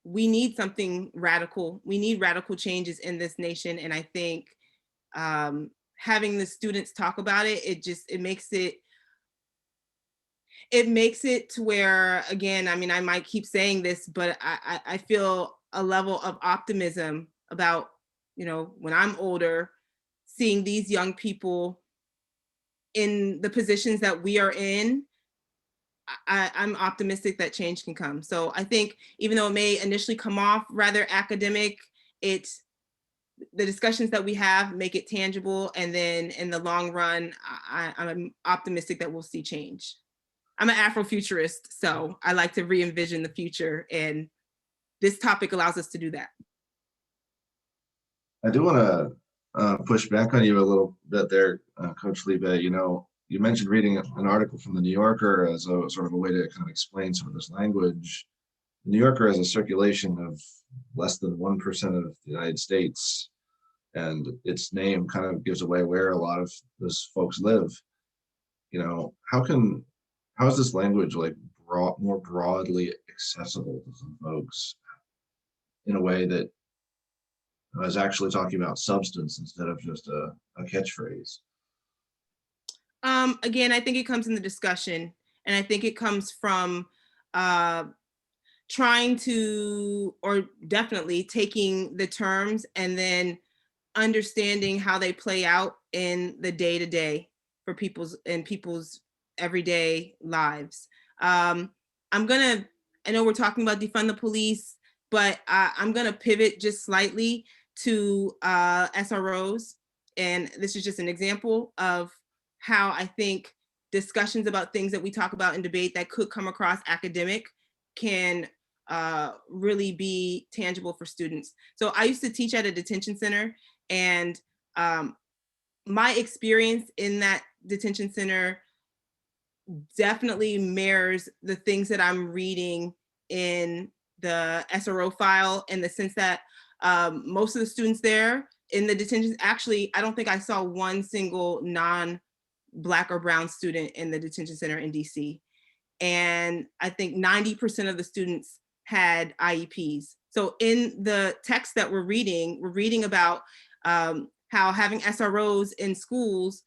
we need something radical. We need radical changes in this nation. And I think having the students talk about it, it makes it to where, again, I mean, I might keep saying this, but I feel a level of optimism about, when I'm older, seeing these young people in the positions that we are in. I'm optimistic that change can come. So I think even though it may initially come off rather academic, it's the discussions that we have make it tangible. And then in the long run, I'm optimistic that we'll see change. I'm an Afrofuturist, so I like to re-envision the future, and this topic allows us to do that. I do want to push back on you a little bit there, Coach Liebe. You know, you mentioned reading an article from the New Yorker as a sort of a way to kind of explain some of this language. The New Yorker has a circulation of less than 1% of the United States, and its name kind of gives away where a lot of those folks live. You know, how is this language like more broadly accessible to some folks in a way that is actually talking about substance instead of just a catchphrase? Again, I think it comes in the discussion, and I think it comes from trying to, or definitely taking the terms and then understanding how they play out in the day-to-day for people's everyday lives. I know we're talking about defund the police, but I'm gonna pivot just slightly to SROs. And this is just an example of how I think discussions about things that we talk about in debate that could come across academic can really be tangible for students. So I used to teach at a detention center, and my experience in that detention center definitely mirrors the things that I'm reading in the SRO file, in the sense that most of the students there in the detention, actually, I don't think I saw one single non-Black or brown student in the detention center in DC. And I think 90% of the students had IEPs. So in the text that we're reading about how having SROs in schools,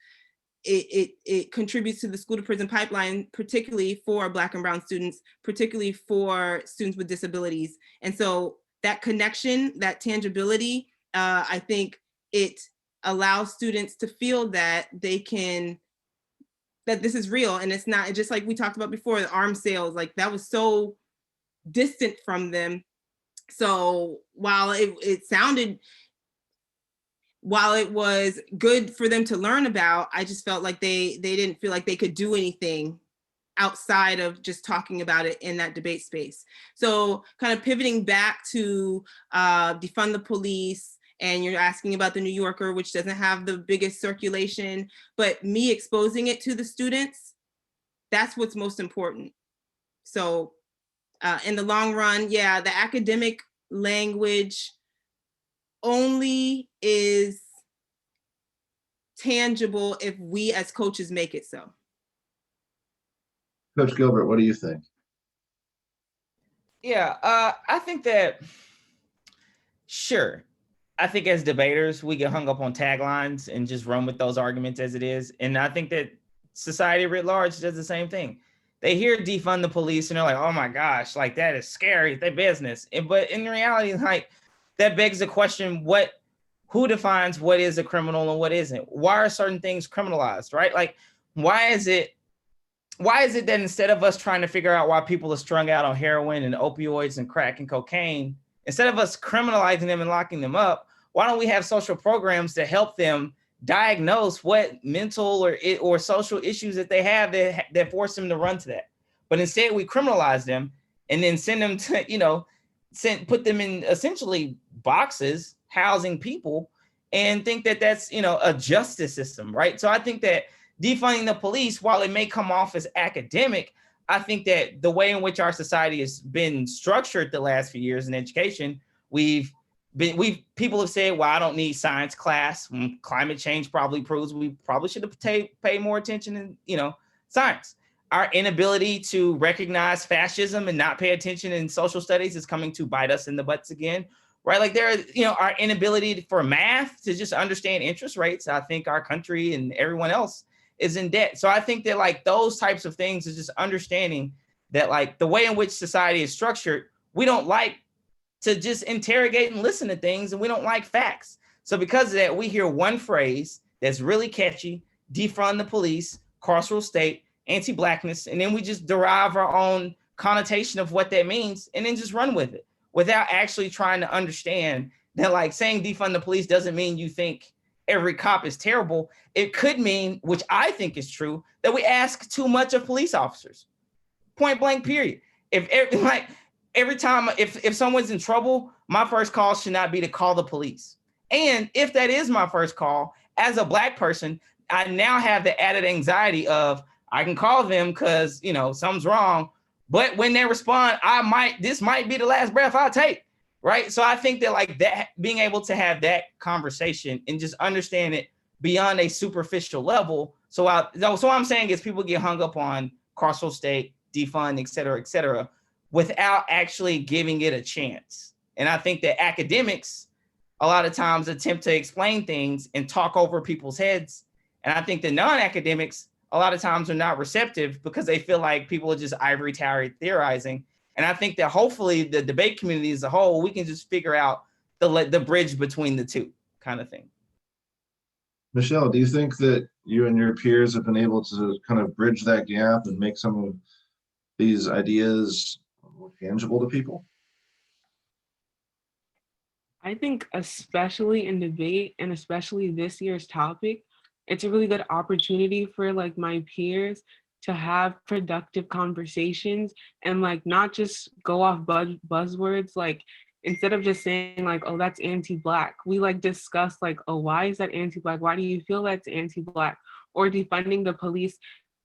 it contributes to the school to prison pipeline, particularly for Black and brown students, particularly for students with disabilities. And so that connection, that tangibility, I think it allows students to feel that that this is real, and it's not just like we talked about before, the arms sales, like that was so distant from them. So while while it was good for them to learn about, I just felt like they didn't feel like they could do anything outside of just talking about it in that debate space. So kind of pivoting back to defund the police, and you're asking about the New Yorker, which doesn't have the biggest circulation, but me exposing it to the students, that's what's most important. So in the long run, yeah, the academic language only is tangible if we as coaches make it so. Coach Gilbert, what do you think? Yeah, I think that, sure, I think as debaters, we get hung up on taglines and just run with those arguments as it is. And I think that society writ large does the same thing. They hear defund the police and they're like, oh my gosh, like that is scary, their business. But in reality, like that begs the question, who defines what is a criminal and what isn't? Why are certain things criminalized, right? Like, why is it that instead of us trying to figure out why people are strung out on heroin and opioids and crack and cocaine, instead of us criminalizing them and locking them up, why don't we have social programs to help them diagnose what mental or social issues that they have that force them to run to that? But instead we criminalize them and then send them to, put them in essentially boxes housing people and think that that's, a justice system, right? So I think that defunding the police, while it may come off as academic, I think that the way in which our society has been structured the last few years in education, people have said, well, I don't need science class. Climate change probably proves we probably should have paid more attention in, science. Our inability to recognize fascism and not pay attention in social studies is coming to bite us in the butts again, right? Like our inability for math to just understand interest rates. I think our country and everyone else is in debt. So I think that like those types of things is just understanding that like the way in which society is structured, we don't like to just interrogate and listen to things, and we don't like facts. So because of that, we hear one phrase that's really catchy, defund the police, carceral state, anti-blackness, and then we just derive our own connotation of what that means and then just run with it without actually trying to understand that, like, saying defund the police doesn't mean you think every cop is terrible. It could mean, which I think is true, that we ask too much of police officers. Point blank, period. Every time if someone's in trouble, my first call should not be to call the police. And if that is my first call, as a Black person, I now have the added anxiety of I can call them because, you know, something's wrong. But when they respond, this might be the last breath I take. Right. So I think that, like, that, being able to have that conversation and just understand it beyond a superficial level. So what I'm saying is people get hung up on carceral state, defund, et cetera, without actually giving it a chance. And I think that academics a lot of times attempt to explain things and talk over people's heads. And I think the non-academics a lot of times are not receptive because they feel like people are just ivory tower theorizing. And I think that hopefully the debate community as a whole, we can just figure out the bridge between the two kind of thing. Michelle, do you think that you and your peers have been able to kind of bridge that gap and make some of these ideas more tangible to people? I think especially in debate and especially this year's topic, it's a really good opportunity for like my peers to have productive conversations and like not just go off buzzwords. Like instead of just saying like, oh, that's anti-Black, we like discuss like, oh, why is that anti-Black? Why do you feel that's anti-Black? Or defunding the police,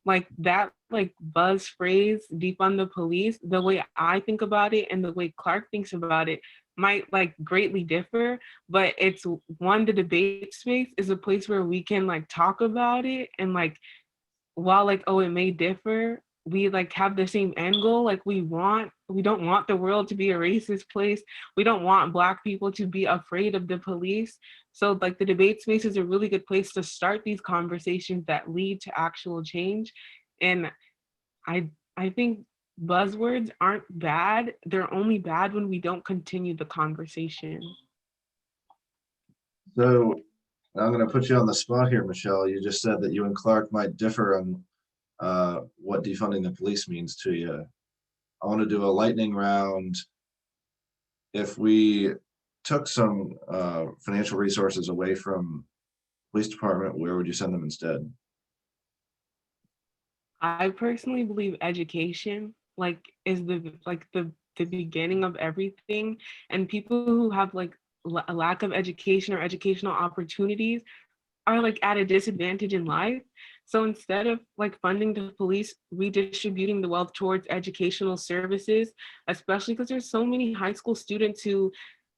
like that like buzz phrase, defund the police, the way I think about it and the way Clark thinks about it might like greatly differ, but it's one, the debate space is a place where we can like talk about it, and like while like, oh, it may differ, we like have the same end goal. Like we don't want the world to be a racist place. We don't want Black people to be afraid of the police. So like the debate space is a really good place to start these conversations that lead to actual change. And I think buzzwords aren't bad. They're only bad when we don't continue the conversation. So I'm going to put you on the spot here, Michelle. You just said that you and Clark might differ on what defunding the police means to you. I want to do a lightning round. If we took some financial resources away from police department, where would you send them instead? I personally believe education like is the beginning of everything, and people who have like a lack of education or educational opportunities are like at a disadvantage in life. So instead of like funding the police, redistributing the wealth towards educational services, especially because there's so many high school students who,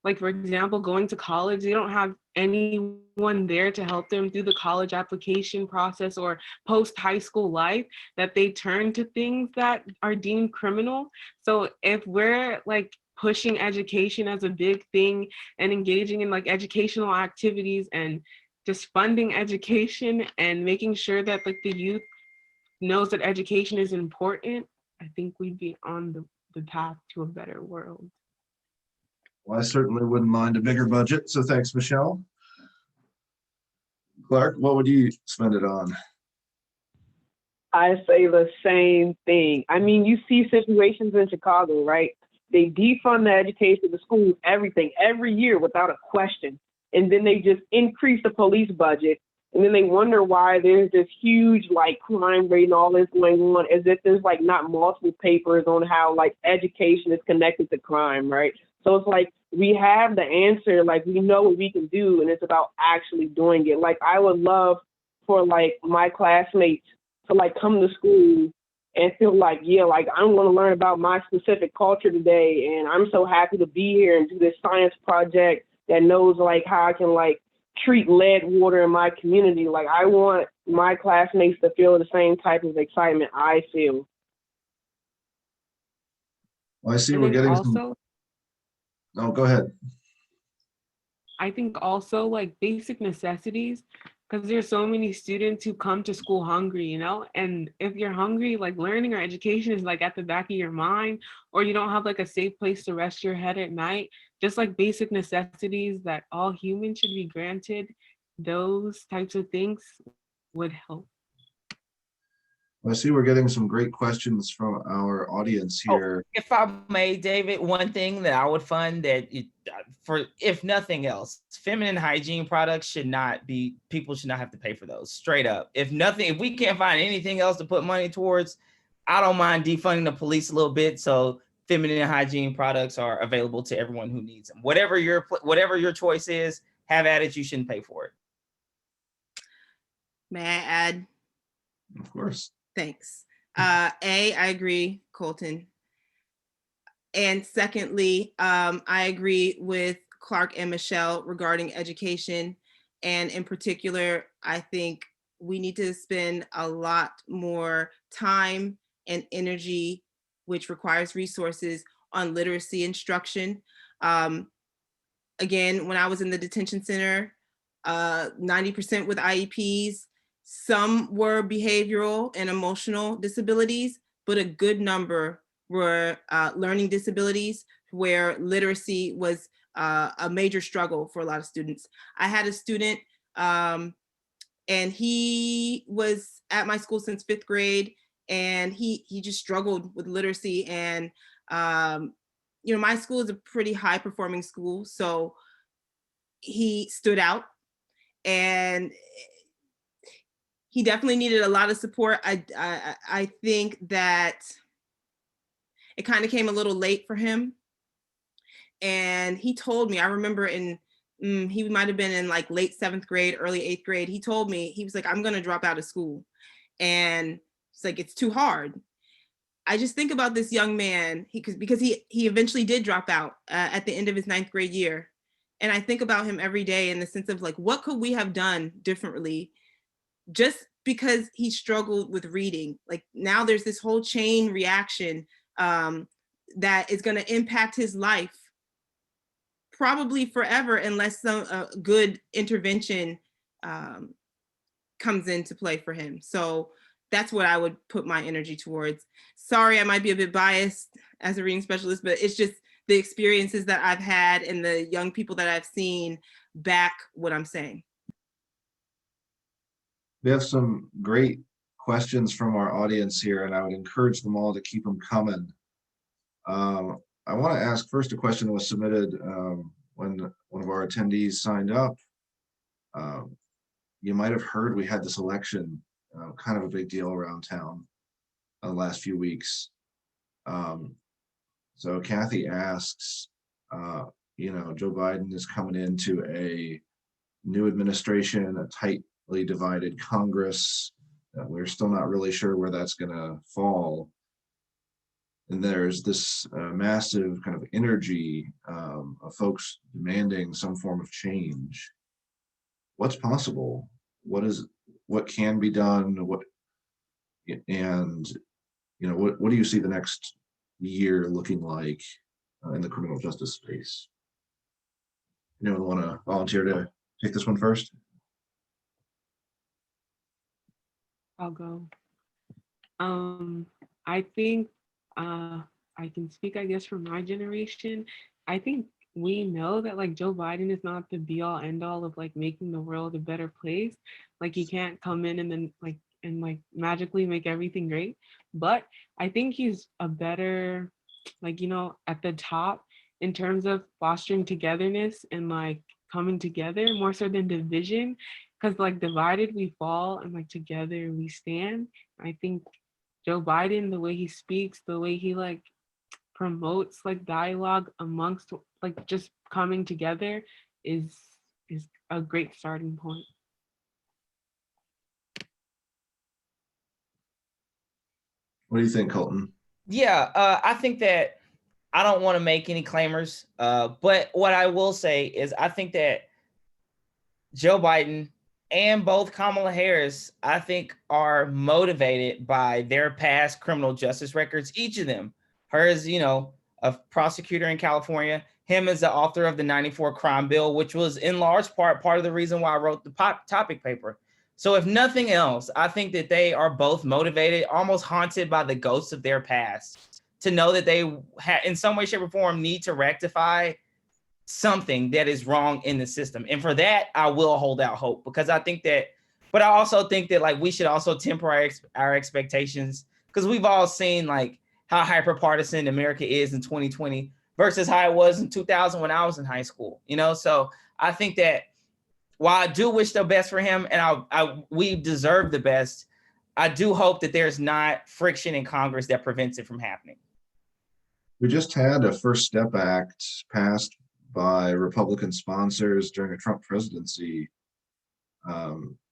like, for example, going to college, they don't have anyone there to help them through the college application process or post high school life, that they turn to things that are deemed criminal. So if we're like pushing education as a big thing and engaging in like educational activities and just funding education and making sure that like the youth knows that education is important, I think we'd be on the path to a better world. Well, I certainly wouldn't mind a bigger budget, so thanks, Michelle. Clark, what would you spend it on? I say the same thing. I mean, you see situations in Chicago, right? They defund the education, the schools, everything, every year without a question. And then they just increase the police budget. And then they wonder why there's this huge like crime rate and all this going on, as if there's like not multiple papers on how like education is connected to crime, right? So it's like we have the answer, like we know what we can do, and it's about actually doing it. Like I would love for like my classmates to like come to school and feel like, yeah, like I'm going to learn about my specific culture today, and I'm so happy to be here and do this science project that knows like how I can like treat lead water in my community. Like I want my classmates to feel the same type of excitement I feel. Well, I see And we're then getting also, some. No, go ahead. I think also like basic necessities, because there's so many students who come to school hungry, you know, and if you're hungry, like learning or education is like at the back of your mind, or you don't have like a safe place to rest your head at night, just like basic necessities that all humans should be granted, those types of things would help. I see we're getting some great questions from our audience Oh, here. if I may, David, one thing that I would fund for, if nothing else, feminine hygiene products should not be, people should not have to pay for those, straight up. If we can't find anything else to put money towards, I don't mind defunding the police a little bit so feminine hygiene products are available to everyone who needs them. Whatever your choice is, have at it. You shouldn't pay for it. May I add? Of course. Thanks. I agree, Colton. And secondly, I agree with Clark and Michelle regarding education. And in particular, I think we need to spend a lot more time and energy, which requires resources, on literacy instruction. Again, when I was in the detention center, 90% with IEPs, some were behavioral and emotional disabilities, but a good number were learning disabilities where literacy was a major struggle for a lot of students. I had a student and he was at my school since 5th grade, and he just struggled with literacy. And you know, my school is a pretty high performing school, so he stood out, and he definitely needed a lot of support. I think that it kind of came a little late for him. And he told me, I remember he might have been in like late 7th grade, early 8th grade. He told me, he was like, I'm gonna drop out of school. And it's like, it's too hard. I just think about this young man, because he eventually did drop out at the end of his 9th grade year. And I think about him every day in the sense of like, what could we have done differently? Just because he struggled with reading. Like now there's this whole chain reaction that is going to impact his life probably forever unless some good intervention comes into play for him. So that's what I would put my energy towards. Sorry, I might be a bit biased as a reading specialist, but it's just the experiences that I've had and the young people that I've seen back what I'm saying. We have some great questions from our audience here, and I would encourage them all to keep them coming. I want to ask first a question that was submitted when one of our attendees signed up. You might have heard we had this election, kind of a big deal around town the last few weeks. So Kathy asks, you know, Joe Biden is coming into a new administration, a tightly divided Congress. We're still not really sure where that's going to fall. And there's this massive kind of energy of folks demanding some form of change. What's possible? What can be done? And you know, what do you see the next year looking like in the criminal justice space? Anyone want to volunteer to take this one first? I'll go. I think I can speak, I guess, for my generation. I think we know that like Joe Biden is not the be all end all of like making the world a better place. Like he can't come in and then like magically make everything great. But I think he's a better, like, you know, at the top in terms of fostering togetherness and like coming together more so than division. Because like divided we fall and like together we stand. I think Joe Biden, the way he speaks, the way he like promotes like dialogue amongst like just coming together is a great starting point. What do you think, Colton? Yeah, I think that I don't want to make any claimers, but what I will say is I think that Joe Biden and both Kamala Harris, I think, are motivated by their past criminal justice records. Each of them, her as, you know, a prosecutor in California, him as the author of the '94 crime bill, which was in large part of the reason why I wrote the topic paper. So if nothing else, I think that they are both motivated, almost haunted by the ghosts of their past, to know that they in some way, shape, or form need to rectify something that is wrong in the system. And for that, I will hold out hope, because I think that But I also think that like we should also temper our expectations, because we've all seen like how hyper-partisan America is in 2020 versus how it was in 2000 when I was in high school, you know? So I think that while I do wish the best for him, and we deserve the best, I do hope that there's not friction in Congress that prevents it from happening. We just had a First Step Act passed by Republican sponsors during a Trump presidency.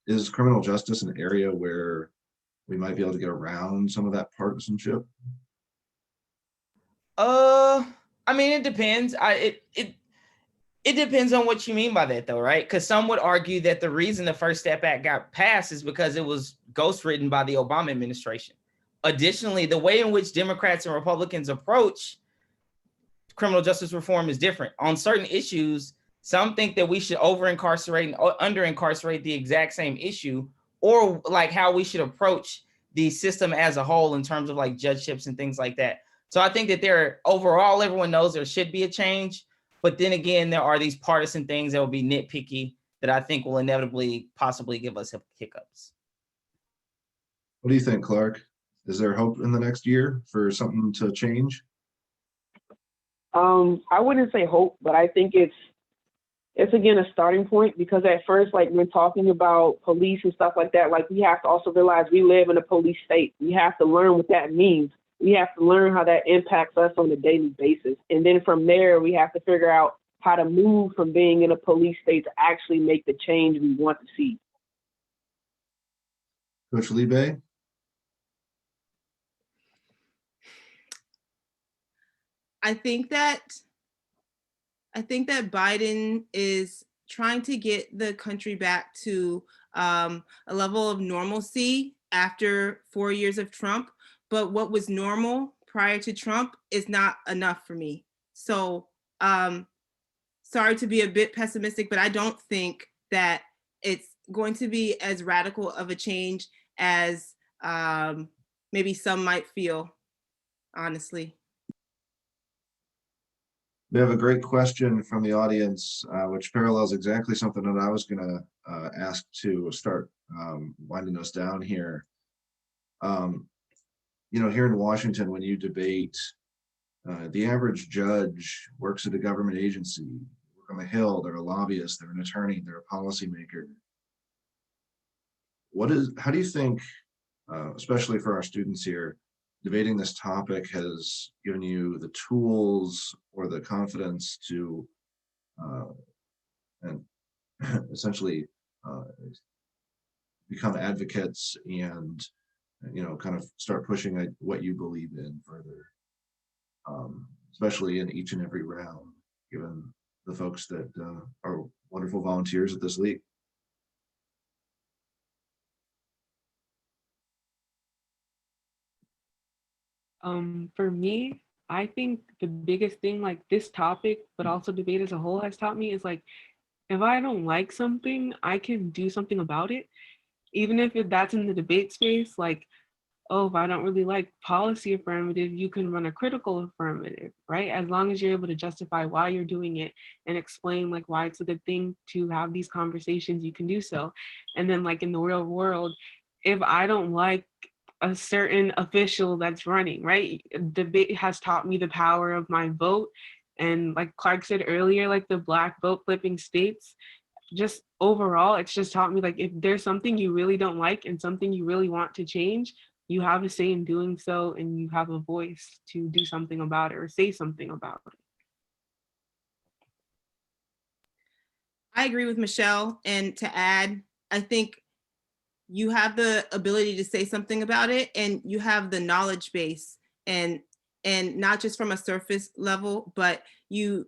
Is criminal justice an area where we might be able to get around some of that partisanship? I mean, it depends. It depends on what you mean by that, though, right? Because some would argue that the reason the First Step Act got passed is because it was ghostwritten by the Obama administration. Additionally, the way in which Democrats and Republicans approach criminal justice reform is different. On certain issues, some think that we should over-incarcerate and under-incarcerate the exact same issue, or like how we should approach the system as a whole in terms of like judgeships and things like that. So I think that overall, everyone knows there should be a change. But then again, there are these partisan things that will be nitpicky that I think will inevitably possibly give us hiccups. What do you think, Clark? Is there hope in the next year for something to change? I wouldn't say hope, but I think it's again a starting point, because at first, like when talking about police and stuff like that, like we have to also realize we live in a police state. We have to learn what that means. We have to learn how that impacts us on a daily basis. And then from there, we have to figure out how to move from being in a police state to actually make the change we want to see. Coach Libe? I think that Biden is trying to get the country back to a level of normalcy after 4 years of Trump. But what was normal prior to Trump is not enough for me. So sorry to be a bit pessimistic, but I don't think that it's going to be as radical of a change as maybe some might feel, honestly. We have a great question from the audience, which parallels exactly something that I was going to ask to start winding us down here. You know, here in Washington, when you debate, the average judge works at a government agency, work on the Hill, they're a lobbyist, they're an attorney, they're a policymaker. How do you think, especially for our students here, debating this topic has given you the tools or the confidence to and essentially become advocates and, you know, kind of start pushing what you believe in further, especially in each and every round, given the folks that are wonderful volunteers at this league? For me, I think the biggest thing, like this topic, but also debate as a whole, has taught me is like, if I don't like something, I can do something about it. Even if that's in the debate space, like, oh, if I don't really like policy affirmative, you can run a critical affirmative, right? As long as you're able to justify why you're doing it and explain like why it's a good thing to have these conversations, you can do so. And then like in the real world, if I don't like a certain official that's running, right? Debate has taught me the power of my vote. And like Clark said earlier, like the black vote flipping states, just overall, it's just taught me like if there's something you really don't like and something you really want to change, you have a say in doing so, and you have a voice to do something about it or say something about it. I agree with Michelle. And to add, I think you have the ability to say something about it, and you have the knowledge base, and not just from a surface level, but your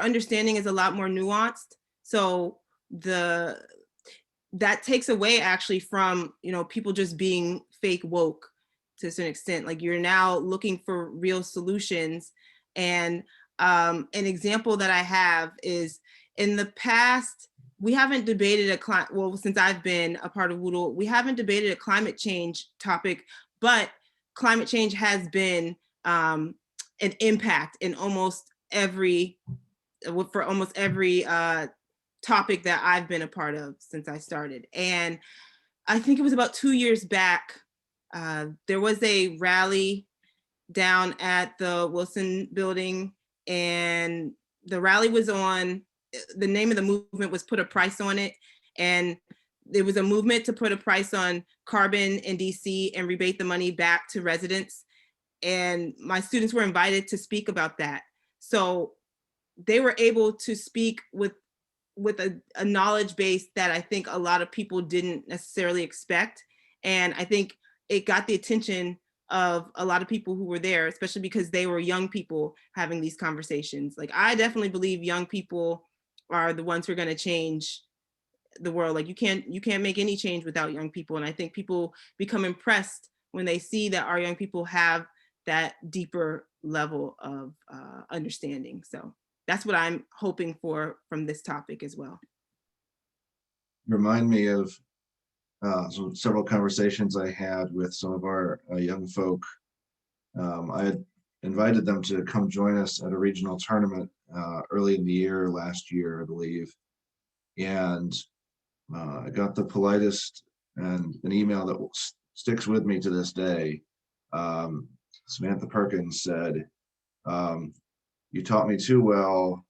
understanding is a lot more nuanced. So that takes away actually from, you know, people just being fake woke to a certain extent. Like you're now looking for real solutions. And an example that I have is in the past, we haven't debated since I've been a part of WUDL, we haven't debated a climate change topic, but climate change has been an impact in almost every topic that I've been a part of since I started. And I think it was about 2 years back, there was a rally down at the Wilson Building, and the rally was on, the name of the movement was Put a Price on It. And there was a movement to put a price on carbon in DC and rebate the money back to residents. And my students were invited to speak about that. So they were able to speak with a knowledge base that I think a lot of people didn't necessarily expect. And I think it got the attention of a lot of people who were there, especially because they were young people having these conversations. Like, I definitely believe young people are the ones who are going to change the world. Like, you can't make any change without young people. And I think people become impressed when they see that our young people have that deeper level of understanding. So that's what I'm hoping for from this topic as well. Remind me of several conversations I had with some of our young folk. I had invited them to come join us at a regional tournament early in the year, last year, I believe. And I got the politest and an email that sticks with me to this day. Samantha Perkins said, "You taught me too well.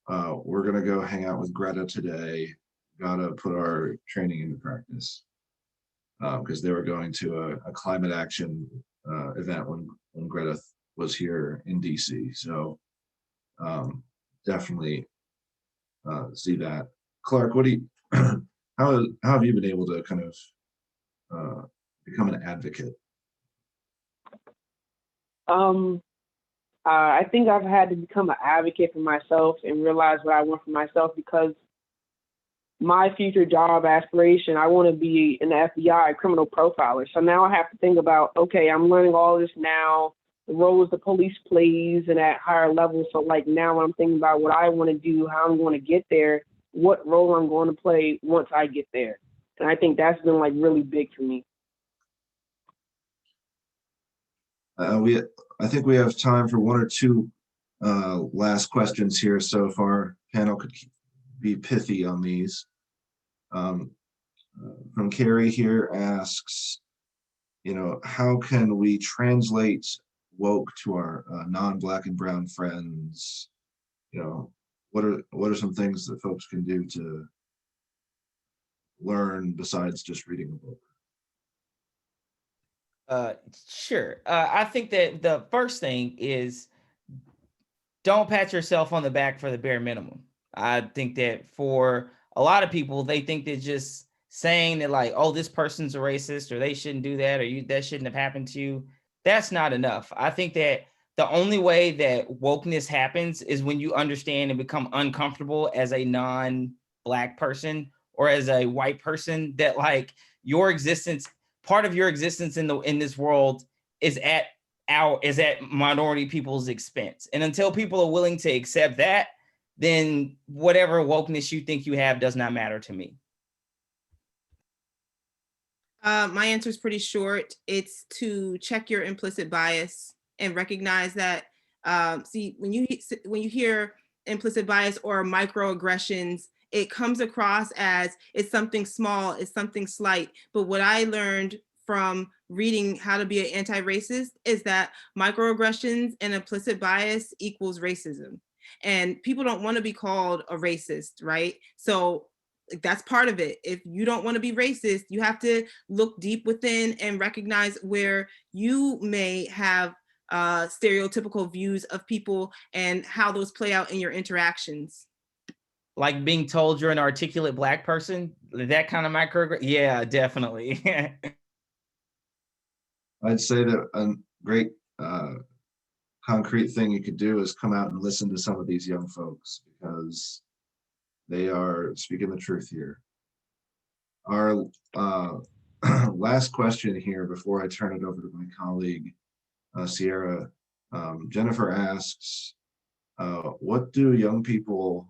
We're going to go hang out with Greta today. Gotta put our training into practice." Because they were going to a climate action event when Greta was here in DC. So definitely see that. Clark, what do you, how have you been able to kind of become an advocate? I think I've had to become an advocate for myself and realize what I want for myself, because my future job aspiration, I want to be an FBI criminal profiler. So now I have to think about, okay, I'm learning all this now, the roles the police plays and at higher levels. So like now I'm thinking about what I want to do, how I'm going to get there, what role I'm going to play once I get there. And I think that's been like really big for me. I think we have time for one or two last questions here so far. Panel could be pithy on these. From Carrie here asks, how can we translate woke to our non-Black and brown friends? What are some things that folks can do to learn besides just reading a book? Sure. I think that the first thing is, don't pat yourself on the back for the bare minimum. I think that for a lot of people, they think that just saying that like, oh, this person's a racist, or they shouldn't do that, or that shouldn't have happened to you, that's not enough. I think that the only way that wokeness happens is when you understand and become uncomfortable as a non-Black person or as a white person, that like your existence, part of your existence in this world is at minority people's expense. And until people are willing to accept that, then whatever wokeness you think you have does not matter to me. My answer is pretty short. It's to check your implicit bias and recognize that, see, when you hear implicit bias or microaggressions, it comes across as it's something small, it's something slight. But what I learned from reading How to Be an Anti-Racist is that microaggressions and implicit bias equals racism. And people don't want to be called a racist, right? So that's part of it. If you don't want to be racist, you have to look deep within and recognize where you may have stereotypical views of people and how those play out in your interactions. Like being told you're an articulate Black person, that kind of microaggression. Yeah, definitely. I'd say that a great concrete thing you could do is come out and listen to some of these young folks, because they are speaking the truth here. Our last question here before I turn it over to my colleague, Sierra. Jennifer asks, what do young people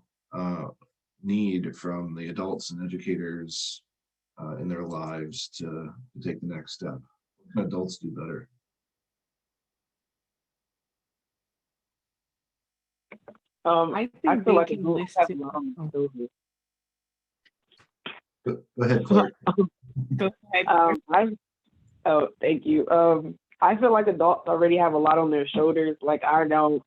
need from the adults and educators in their lives to take the next step? What can adults do better? I think I feel they like can adults listen. have a lot of Go ahead, Clark. Go ahead. Oh, thank you. I feel like adults already have a lot on their shoulders. Like I don't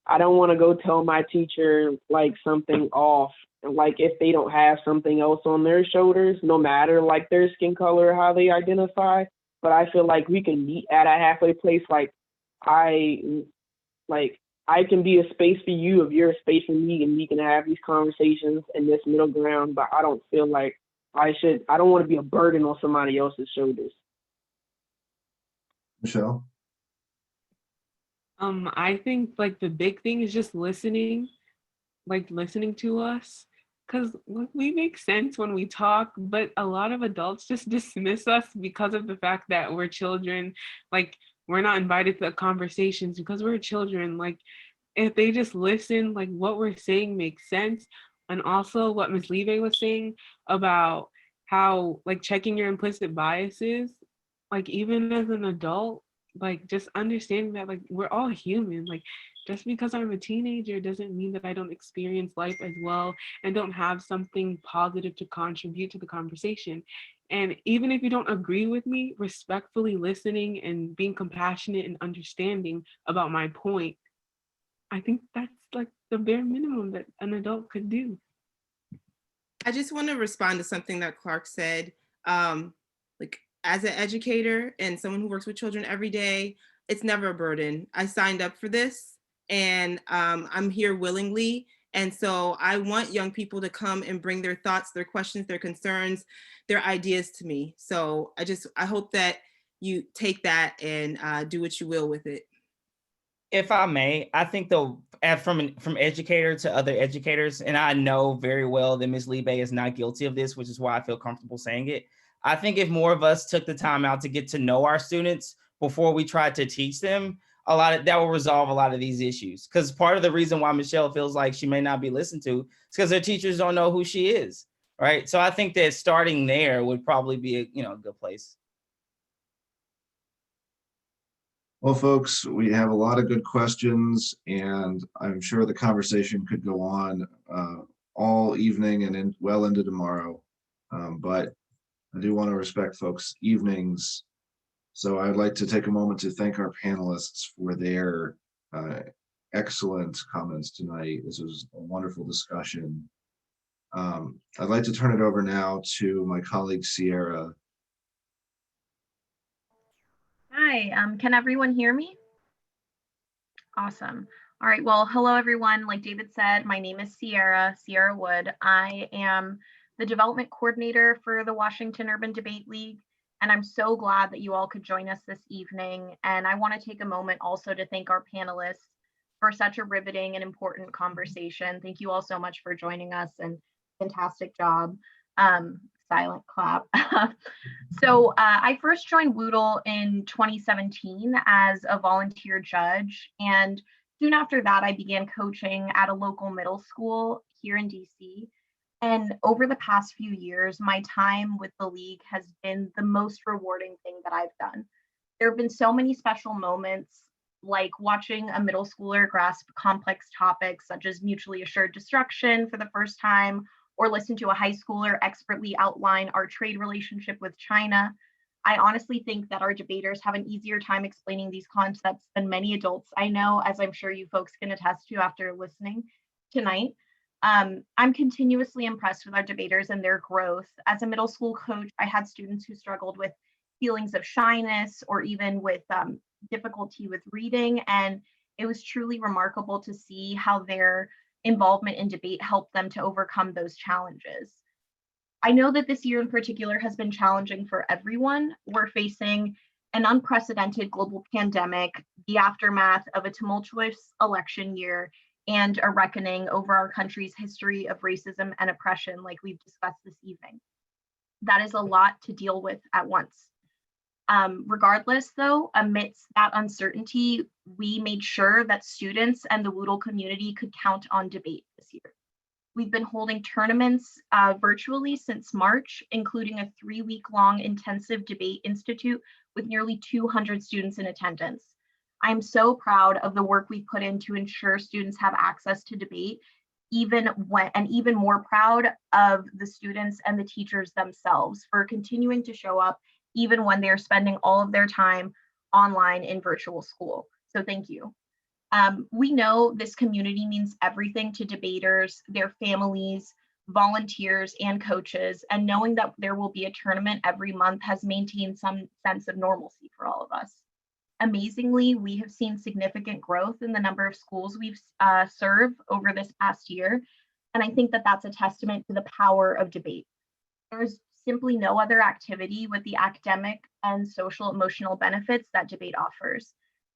want to go tell my teacher like something off. Like if they don't have something else on their shoulders, no matter like their skin color or how they identify. But I feel like we can meet at a halfway place. I can be a space for you if you're a space for me, and we can have these conversations in this middle ground. But I don't feel like I don't want to be a burden on somebody else's shoulders. Michelle? I think like the big thing is just listening, like listening to us, because we make sense when we talk, but a lot of adults just dismiss us because of the fact that we're children. Like we're not invited to the conversations because we're children. Like if they just listen, like what we're saying makes sense. And also what Ms. Leve was saying about how like checking your implicit biases, like even as an adult, like just understanding that like we're all human. Like just because I'm a teenager doesn't mean that I don't experience life as well and don't have something positive to contribute to the conversation. And even if you don't agree with me, respectfully listening and being compassionate and understanding about my point, I think that's like the bare minimum that an adult could do. I just want to respond to something that Clark said. Like as an educator and someone who works with children every day, it's never a burden. I signed up for this and I'm here willingly. And so I want young people to come and bring their thoughts, their questions, their concerns, their ideas to me. So I hope that you take that and do what you will with it. If I may, I think though, from educator to other educators, and I know very well that Ms. Leve is not guilty of this, which is why I feel comfortable saying it. I think if more of us took the time out to get to know our students before we tried to teach them, that will resolve a lot of these issues. Because part of the reason why Michelle feels like she may not be listened to is because her teachers don't know who she is, right? So I think that starting there would probably be a good place. Well, folks, we have a lot of good questions, and I'm sure the conversation could go on all evening and well into tomorrow. But I do want to respect folks' evenings. So I'd like to take a moment to thank our panelists for their excellent comments tonight. This was a wonderful discussion. I'd like to turn it over now to my colleague, Sierra. Hi, can everyone hear me? Awesome. All right, well, hello everyone. Like David said, my name is Sierra Wood. I am the development coordinator for the Washington Urban Debate League, and I'm so glad that you all could join us this evening. And I want to take a moment also to thank our panelists for such a riveting and important conversation. Thank you all so much for joining us, and fantastic job. Silent clap. So I first joined WUDL in 2017 as a volunteer judge, and soon after that I began coaching at a local middle school here in DC. And over the past few years, my time with the league has been the most rewarding thing that I've done. There have been so many special moments, like watching a middle schooler grasp complex topics such as mutually assured destruction for the first time, or listen to a high schooler expertly outline our trade relationship with China. I honestly think that our debaters have an easier time explaining these concepts than many adults I know, as I'm sure you folks can attest to after listening tonight. I'm continuously impressed with our debaters and their growth. As a middle school coach, I had students who struggled with feelings of shyness or even with difficulty with reading, and it was truly remarkable to see how their involvement in debate helped them to overcome those challenges. I know that this year in particular has been challenging for everyone. We're facing an unprecedented global pandemic, the aftermath of a tumultuous election year, and a reckoning over our country's history of racism and oppression, like we've discussed this evening. That is a lot to deal with at once. Regardless, though, amidst that uncertainty, we made sure that students and the WUDL community could count on debate this year. We've been holding tournaments virtually since March, including a 3-week-long intensive debate institute with nearly 200 students in attendance. I'm so proud of the work we put in to ensure students have access to debate, even more proud of the students and the teachers themselves for continuing to show up even when they're spending all of their time online in virtual school. So thank you. We know this community means everything to debaters, their families, volunteers, and coaches, and knowing that there will be a tournament every month has maintained some sense of normalcy for all of us. Amazingly, we have seen significant growth in the number of schools we've served over this past year, and I think that that's a testament to the power of debate. There's simply no other activity with the academic and social emotional benefits that debate offers.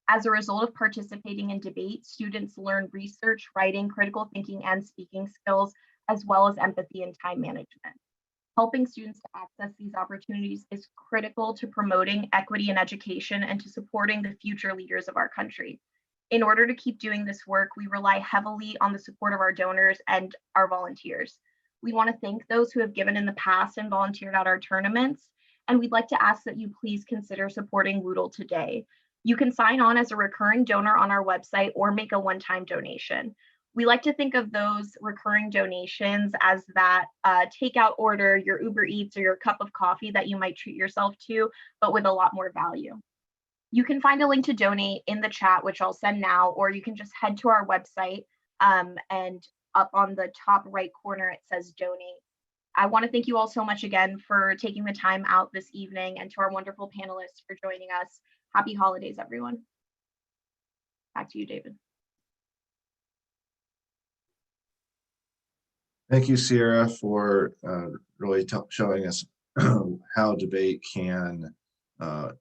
As a result of participating in debate, students learn research, writing, critical thinking, and speaking skills, as well as empathy and time management. Helping students to access these opportunities is critical to promoting equity in education and to supporting the future leaders of our country. In order to keep doing this work, we rely heavily on the support of our donors and our volunteers. We want to thank those who have given in the past and volunteered at our tournaments, and we'd like to ask that you please consider supporting Woodle today. You can sign on as a recurring donor on our website or make a one-time donation. We like to think of those recurring donations as that takeout order, your Uber Eats, or your cup of coffee that you might treat yourself to, but with a lot more value. You can find a link to donate in the chat, which I'll send now, or you can just head to our website and up on the top right corner, it says donate. I want to thank you all so much again for taking the time out this evening, and to our wonderful panelists for joining us. Happy holidays, everyone. Back to you, David. Thank you, Sierra, for really showing us how debate can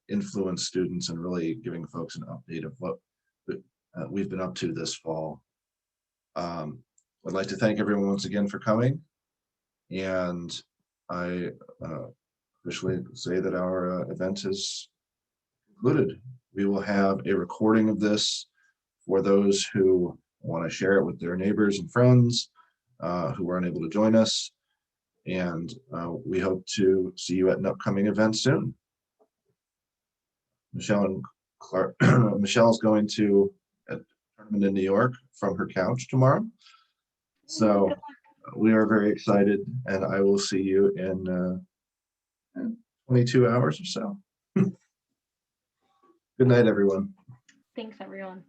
influence students and really giving folks an update of what we've been up to this fall. I'd like to thank everyone once again for coming, and I officially say that our event is concluded. We will have a recording of this for those who want to share it with their neighbors and friends who were unable to join us, and we hope to see you at an upcoming event soon. Michelle and Clark, Michelle's going to a tournament in New York from her couch tomorrow, so we are very excited, and I will see you in 22 hours or so. Good night, everyone. Thanks, everyone.